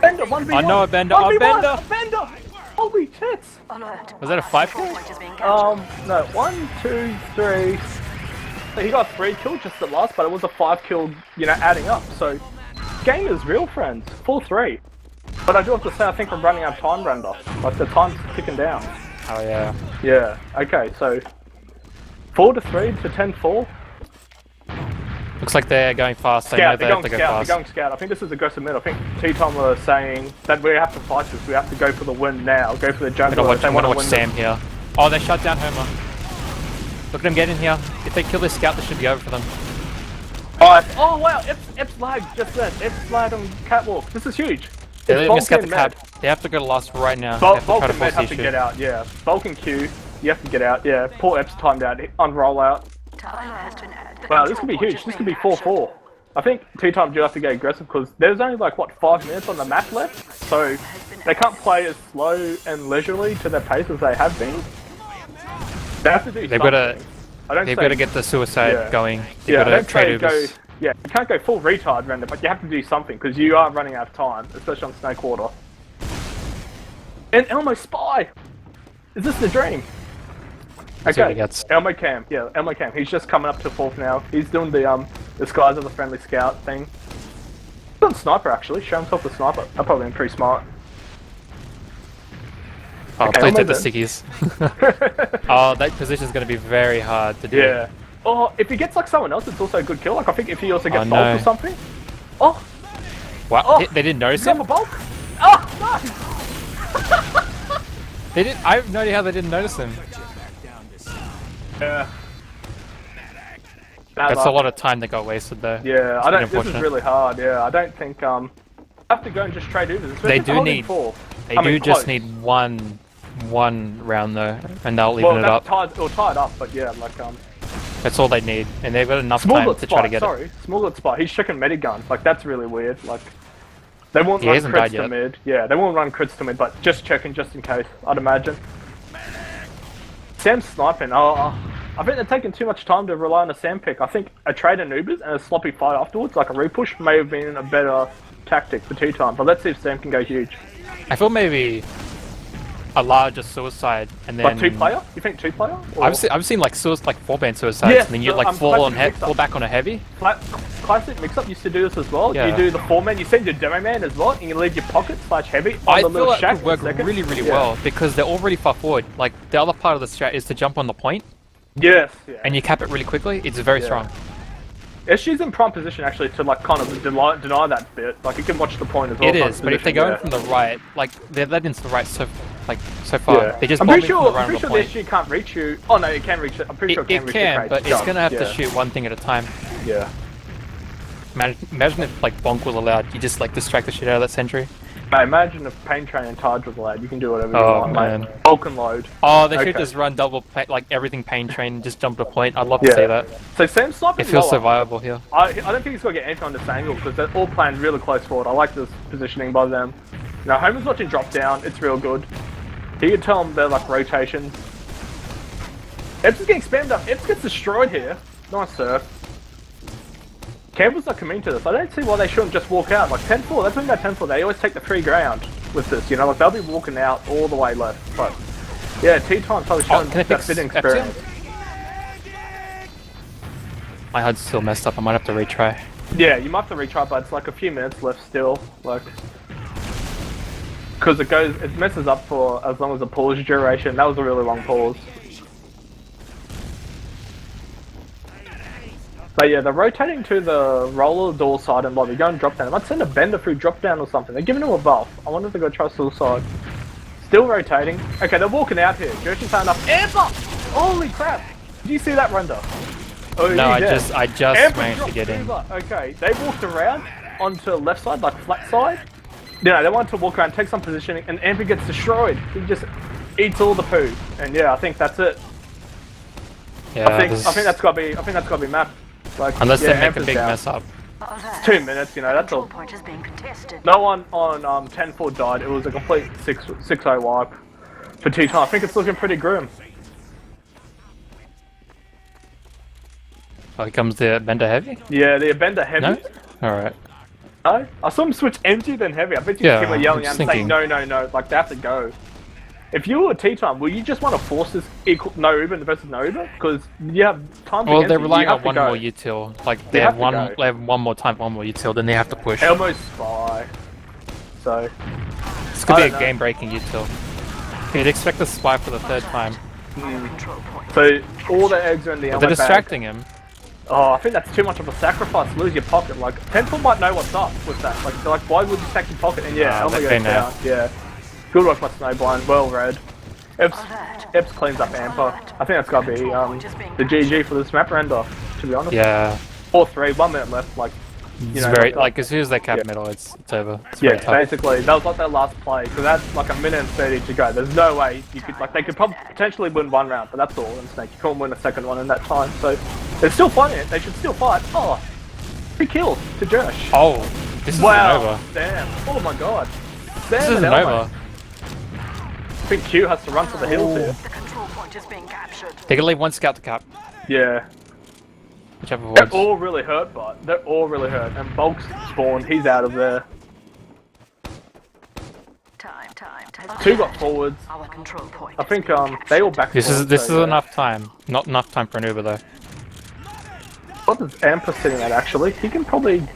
Bender, 1v1. I know a bender. 1v1, a bender. A bender. Holy tits. Was that a 5 kill? No, 1, 2, 3. So he got 3 kills just at last, but it was a 5 kill, you know, adding up. So, game is real, friends. 4-3. But I do have to say, I think I'm running out of time, render. Like, the time's ticking down. Oh, yeah. Yeah, okay, so 4-3 to 10-4. Looks like they're going fast. They're going scout. I think this is aggressive mid. I think Teatime were saying that we have to fight this. We have to go for the win now. Go for the jungle. I'm gonna watch Sam here. Oh, they shut down Homer. Look at him get in here. If they kill this scout, this should be over for them. Oh wow, Ep's lag just then. Ep's lag on catwalk. This is huge. They missed out the cap. They have to go to last right now. Vulcan have to get out, yeah. Vulcan Q, you have to get out, yeah. Poor Ep's timed out on rollout. has been added. The Wow, this could be control huge. point This is could be being 4-4. I think Teatime do have to get aggressive because there's only like, what, 5 minutes on the map left? So they can't play as slow and leisurely to their pace as they have been. They have to do They've something. they've got to get the suicide Yeah. going. They've Yeah, got don't to trade say go. Ubers. Yeah, you can't go full retard render, but you have to do something because you are running out of time, especially on Snake Water. And Elmo Spy! Is this the dream? See what he Okay, gets. Elmo Cam. Yeah, Elmo Cam. He's just coming up to 4th now. He's doing the disguise of the friendly scout thing. He's on sniper actually. Show himself the sniper. That probably been pretty smart. Oh, Okay, please take the almost stickies. Oh, that position's going to be very hard to do. Yeah. Oh, if he gets like someone else, it's also a good kill. Like I think if he also gets Oh, bulk no. or something. Oh, What? Oh. They didn't notice he's going him? for bulk. Oh, no! They didn't. I have no idea how they didn't notice him. Yeah. That's a lot of time that got wasted there. Yeah, It's I been don't. This is unfortunate. really hard. Yeah, I don't think I have to go and just trade Ubers. They especially if do they're holding need- 4. They I mean, do just close. need one round though, and they'll even Well, it that's up. tied or tied up, but yeah, like That's all they need, and they've got enough time Smuggler to try to spot. get it. Sorry, Smuggler spot. He's checking medigun. Like that's really weird. Like they won't He run hasn't crits died to yet. mid. Yeah, they won't run crits to mid, but just checking just in case. I'd imagine. Sam's sniping. Oh, I think they're taking too much time to rely on a Sam pick. I think a trade in Ubers and a sloppy fight afterwards, like a repush, may have been a better tactic for Teatime. But let's see if Sam can go huge. I feel maybe a larger suicide, and then Like 2-player? You think 2-player? Or- I've seen like 4-band suicides, Yeah, and then you the, like classic mix-up. fall back on a heavy. Classic mix-up used to do this as well. Yeah. You do the 4-man, you send your demo man as well, and you leave your pocket / heavy on I the feel little like shack it would for work seconds. really Yeah. well because they're already far forward. Like the other part of the strat is to jump on the point, Yes, yeah. and you cap it really quickly. It's very Yeah. strong. SG's in prime position actually to like kind of deny that bit. Like you can watch the point as well. It prime is, but if they're position, going yeah. from the right, like they're led into the right so far. Yeah. They just I'm bomb pretty in from sure. the right I'm pretty on sure the the point. SG can't reach you. Oh no, it can reach it. I'm pretty sure it can It reach can, the but crate. it's gonna have Yeah. to shoot one thing at a time. Yeah. Imagine if like bonk was allowed, you just like distract the shit out of that sentry. Mate, imagine if Pain Train and Targe was allowed. You can do whatever you Oh, want, man. mate. Bulk and load. Oh, they should Okay. just run like everything pain train and just jump to point. I'd love to Yeah. see that. So Sam's sniping It feels so lower. viable here. I don't think he's got to get anything on this angle because they're all playing really close forward. I like this positioning by them. Now, Homer's watching drop down. It's real good. He can tell them they're like rotations. Epps is getting spammed up. Epps gets destroyed here. Nice surf. Campbell's not committing to this. I don't see why they shouldn't just walk out. Like 10-4, that's when they're 10-4. They always take the free ground with this, you know? Like they'll be walking out all the way left. But yeah, Teatime's probably showing can I that fix fitting Epps here? experience. My HUD's still messed up. I might have to retry. Yeah, you might have to retry, but it's like a few minutes left still. Like, because it messes up for as long as the pause duration. That was a really long pause. But yeah, they're rotating to the roller door side and lobby. Go and drop down. They might send a bender through drop down or something. They're giving him a buff. I wonder if they're going to try suicide. Still rotating. Okay, they're walking out here. Jerkin's found up. Amp up! Holy crap! Did you see that render? Oh, No, you I did. just Amp managed to dropped get in. over. Okay, they walked around onto left side, like flat side. You know, they wanted to walk around, take some positioning, and Amp gets destroyed. He just eats all the poo. And yeah, I think that's it. Yeah, I think that's got to be mapped. Like, unless yeah, they make Amp a is big down. mess up. Alert. 2 minutes, you know, that's Control all. point is being contested. No one on 10-4 died. It was a complete 6-0 wipe for Teatime. I think it's looking pretty grim. Oh, here comes the bender heavy. Yeah, the Bender heavy. No. All right. No? I saw him switch empty then heavy. I bet you Yeah, people are yelling I'm out just and saying thinking. no. Like they have to go. If you were Teatime, will you just want to force this equal no Uber versus no Uber? Because you have time. Well, against they're you, relying you have on to one go. more util. Like they They have have to go. they have one more time, one more util, then they have to push. Elmo's spy. So This could I be a don't know. game-breaking util. You'd expect the spy for the third time. Control point. so all the eggs are in the But Elmo they're bag. distracting him. Oh, I think that's too much of a sacrifice. Lose your pocket. Like 10-4 might know what's up with that. Like they're like, why would you stack your pocket? And yeah, Elmo they goes know. down. Yeah. Good work, my snowblind. Well read. Epps cleans up Amper. I think that's got to be the GG for this map render, to be honest. Yeah, 4-3, 1 minute left. Like, you it's know, very like, like as soon as they cap yeah. middle, it's over. It's yeah, very tough. basically, that was like their last play, because that's like a minute and 30 to go. There's no way you could, like, they could potentially win one round, but that's all in Snake. You couldn't win a second one in that time, so They're still fighting it. They should still fight. Oh, 3 kills to Josh. Oh, this isn't over. Damn. Oh my god. This Sam isn't and Elmo. over. I think Q has to run for the hills here. The control point is being captured. They can leave one scout to cap. Yeah. Whichever They're works. all really hurt, but they're all really hurt. And Bulk's spawned. He's out of there. Time. 2 got forwards. Our control point. I think they all back. This is so, enough time. Not enough time for an Uber though. What is Amper sitting at actually? He can probably.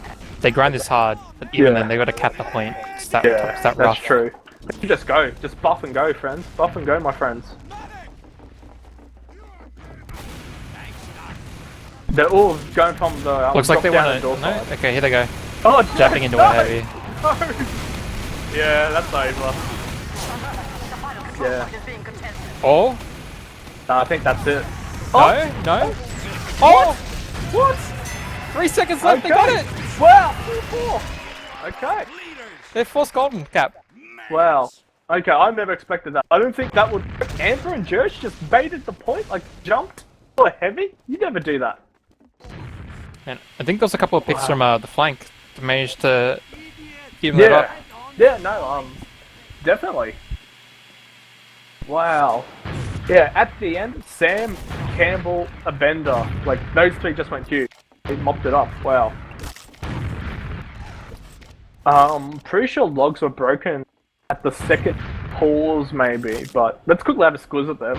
They grind this hard, but even Yeah. then they got to cap the point. It's that, Yeah, it's that that's rough. true. You just go. Just buff and go, friends. Buff and go, my friends. They're all going from the. Looks like they want to. to. No? Okay, here they go. Oh, Jumping into no, a heavy. No. Yeah, that's over. Yeah. Is being contested. Oh? I think that's it. No? No? Oh! What? 3 seconds left, they got it! Wow, 2-4. Okay. They're forced golden cap. Wow. Okay, I never expected that. I don't think that would. Amber and Jersh just baited the point, like jumped or heavy. You never do that. And I think there's a couple of picks from the flank to manage to even that up. Yeah. No. Definitely. Wow. Yeah. At the end, Sam, Campbell, Abender, like those 3 just went huge. They mopped it up. Wow. Pretty sure logs were broken at the second pause, maybe, but let's quickly have a squiz at them.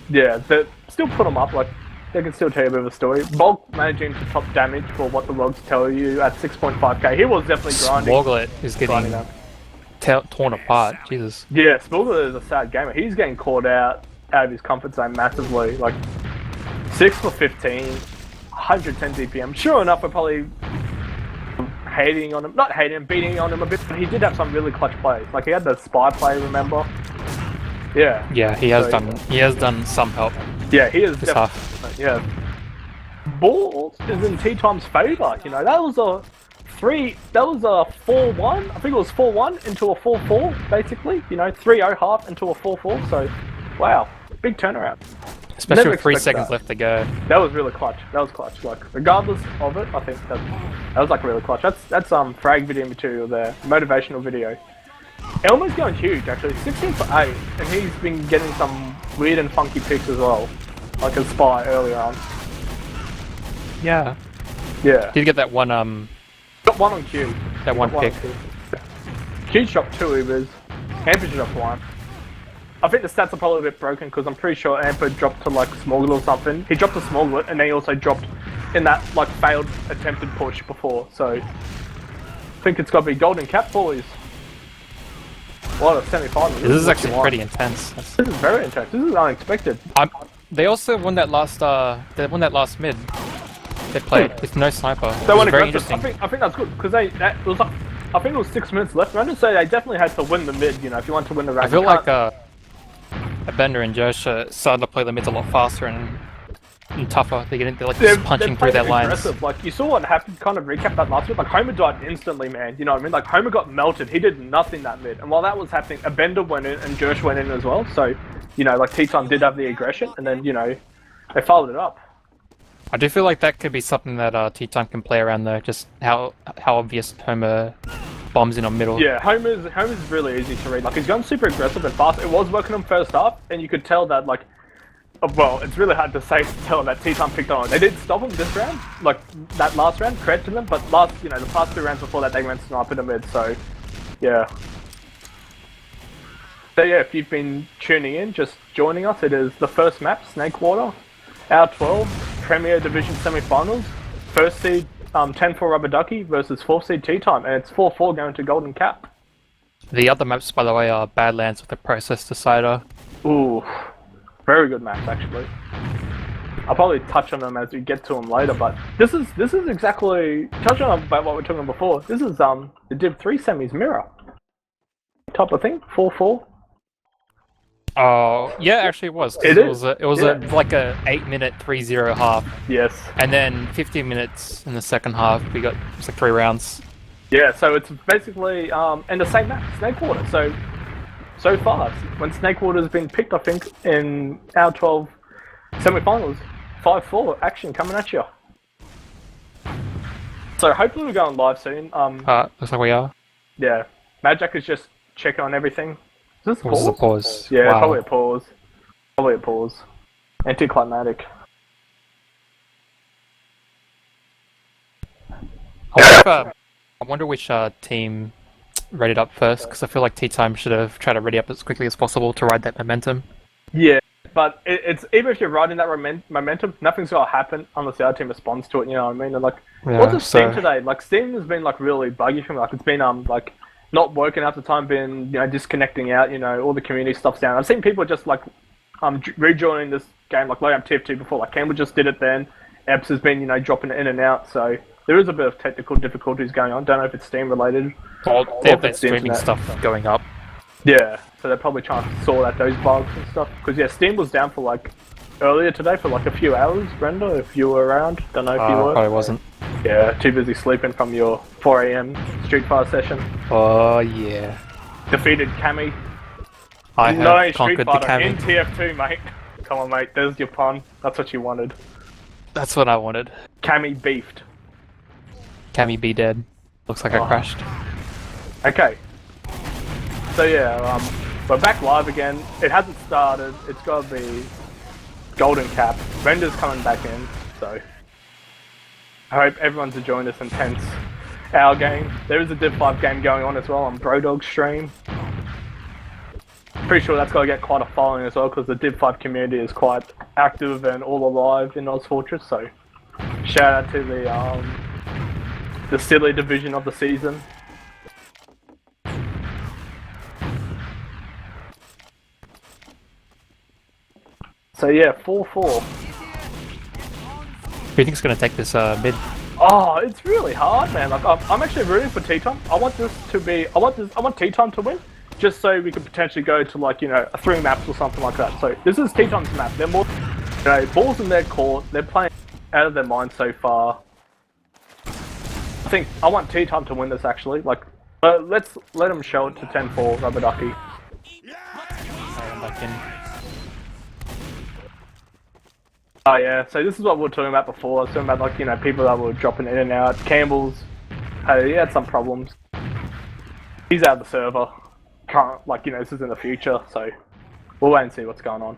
Yeah, they still put them up, like, they can still tell you a bit of a story. Bulk managing to top damage for what the logs tell you at 6.5k. He was definitely grinding. Smoglet is getting torn apart. Jesus. Yeah, Smoglet is a sad gamer. He's getting caught out of his comfort zone massively. Like, 6 for 15, 110 DPM. Sure enough, we're probably hating on him. Not hating him, beating on him a bit, but he did have some really clutch plays. Like, he had the spy play, remember? Yeah. Yeah, he has done some help. Yeah, he is this definitely. half. Yeah. Ball is in Teatime's favour, you know. That was a 4-1. I think it was 4-1 into a 4-4, basically. You know, 3-0 half into a 4-4. So, wow, big turnaround. Especially Never with 3 expected seconds that. left to go. That was really clutch. That was clutch. Like, regardless of it, I think that was like really clutch. That's frag video material there, motivational video. Elmer's going huge actually, 16 for 8, and he's been getting some weird and funky picks as well, like a spy earlier on. Yeah. Yeah. Did get that one Got 1 on Q. that one Got pick. on Q. Q's dropped 2 Ubers. Amper dropped 1. I think the stats are probably a bit broken because I'm pretty sure Amper dropped to like Smoglet or something. He dropped to Smoglet and then he also dropped in that like failed attempted push before. So I think it's got to be golden cap boys. What a semi-final. This is what actually you want. pretty intense. This is very intense. This is unexpected. They also won that last mid. They played with no sniper. They It won was very aggressive. interesting. I think that's good because it was like I think it was 6 minutes left. I'm just saying they definitely had to win the mid. You know, if you want to win the round. I feel you like can't- Bender and Josh started to play the mids a lot faster and tougher. They're like just punching through their lines. Aggressive. Like you saw what happened. Kind of recap that last mid. Like Homer died instantly, man. You know what I mean? Like Homer got melted. He did nothing that mid. And while that was happening, a Bender went in and Josh went in as well. So, you know, like Teatime did have the aggression, and then you know, they followed it up. I do feel like that could be something that Teatime can play around though. Just how obvious Homer bombs in on middle. Yeah, Homer's really easy to read. Like he's going super aggressive and fast. It was working on first half, and you could tell that like. Well, it's really hard to tell that Teatime picked on. They did stop him this round, like that last round, credit to them, but the past 2 rounds before that, they went sniper to mid, so, yeah. So yeah, if you've been tuning in, just joining us, it is the first map, Snakewater, our 12, Premier Division semi-finals, first seed, 10 for Rubber Ducky versus 4th seed Teatime, and it's 4-4 going to Golden Cap. The other maps, by the way, are Badlands with a process decider. Ooh. Very good maps, actually. I'll probably touch on them as we get to them later, but this is exactly touching on about what we were talking about before. This is the Div 3 semis mirror type of thing, 4-4. Oh, yeah, actually it was. It is. It was like a 8-minute 3-0 half, Yes. and then 15 minutes in the second half. We got it's like 3 rounds. Yeah, so it's basically and the same map, Snakewater. So so far. When Snakewater's been picked, I think, in our 12 semi-finals. 5-4 action coming at you. So hopefully we're going live soon. Looks like we are. Yeah. Magic is just checking on everything. Is this a What was pause? the pause? Yeah, Wow. probably a pause. Probably a pause. Anticlimactic. I wonder which team readied up first, because I feel like Teatime should have tried to ready up as quickly as possible to ride that momentum. Yeah, but it's even if you're riding that momentum, nothing's gonna happen unless the other team responds to it. You know what I mean? And like, what's the Steam today? Like, Steam has been like really buggy for me. Like, it's been like not working half the time, been disconnecting out. All the community stuff's down. I've seen people just like rejoining this game, like loading up TF2 before. Like Campbell just did it then. Epps has been dropping it in and out. So there is a bit of technical difficulties going on. Don't know if it's Steam related. Well, they have if that it's the streaming internet. stuff going up. Yeah, so they're probably trying to sort out those bugs and stuff. Because yeah, Steam was down for like earlier today for like a few hours. Brenda, if you were around, don't know if you were. Probably wasn't. Yeah, too busy sleeping from your 4 a.m. Street Fighter session. Oh yeah. Defeated Cammy. I No, have Street conquered the Fighter in Cammy. TF2, mate. Come on, mate. There's your pun. That's what you wanted. That's what I wanted. Cammy beefed. Cammy be dead. Looks like I crashed. Okay. So yeah, we're back live again. It hasn't started. It's got to be Golden Cap. Render's coming back in, so I hope everyone's enjoying this intense hour game. There is a Div 5 game going on as well on Brodog's stream. Pretty sure that's got to get quite a following as well because the Div 5 community is quite active and all alive in Oz Fortress. So shout out to the silly division of the season. So yeah, 4-4. Who do you think's gonna take this mid? Oh, it's really hard, man. Like, I'm actually rooting for Teatime. I want this to be. I want Teatime to win, just so we could potentially go to like 3 maps or something like that. So this is Teatime's map. They're more, balls in their court. They're playing out of their mind so far. I want Teatime to win this actually. Like, let's let them show it to 10-4 Rubber Ducky. Back in. Oh yeah, so this is what we were talking about before. I was talking about like, people that were dropping in and out. Campbell's, he had some problems. He's out of the server. Can't, this is in the future, so we'll wait and see what's going on.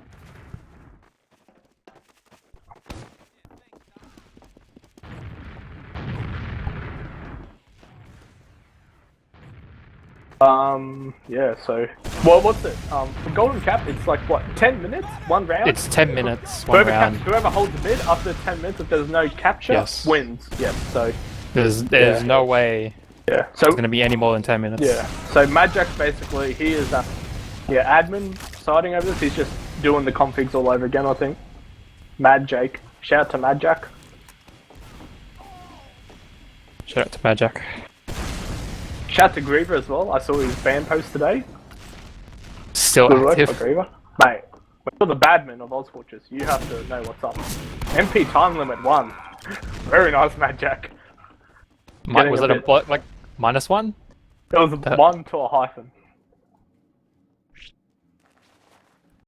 Yeah, so, well, what's it? For Golden Cap, it's like, what, 10 minutes? 1 round? It's 10 minutes, one round. Whoever holds the mid after 10 minutes, if there's no capture, Yes. wins. Yeah, so. There's no way Yeah, so. it's gonna be any more than 10 minutes. Yeah, so Madjack basically, he is, admin siding over this. He's just doing the configs all over again, I think. Mad Jake. Shout out to Madjack. Shout out to Magic. Shout out to Griever as well. I saw his fan post today. Still Good work active. for Griever. Mate, when you're the badman of Oz Fortress, you have to know what's up. MP time limit 1. Very nice, Madjack. Was it like -1? It was 1 to a hyphen.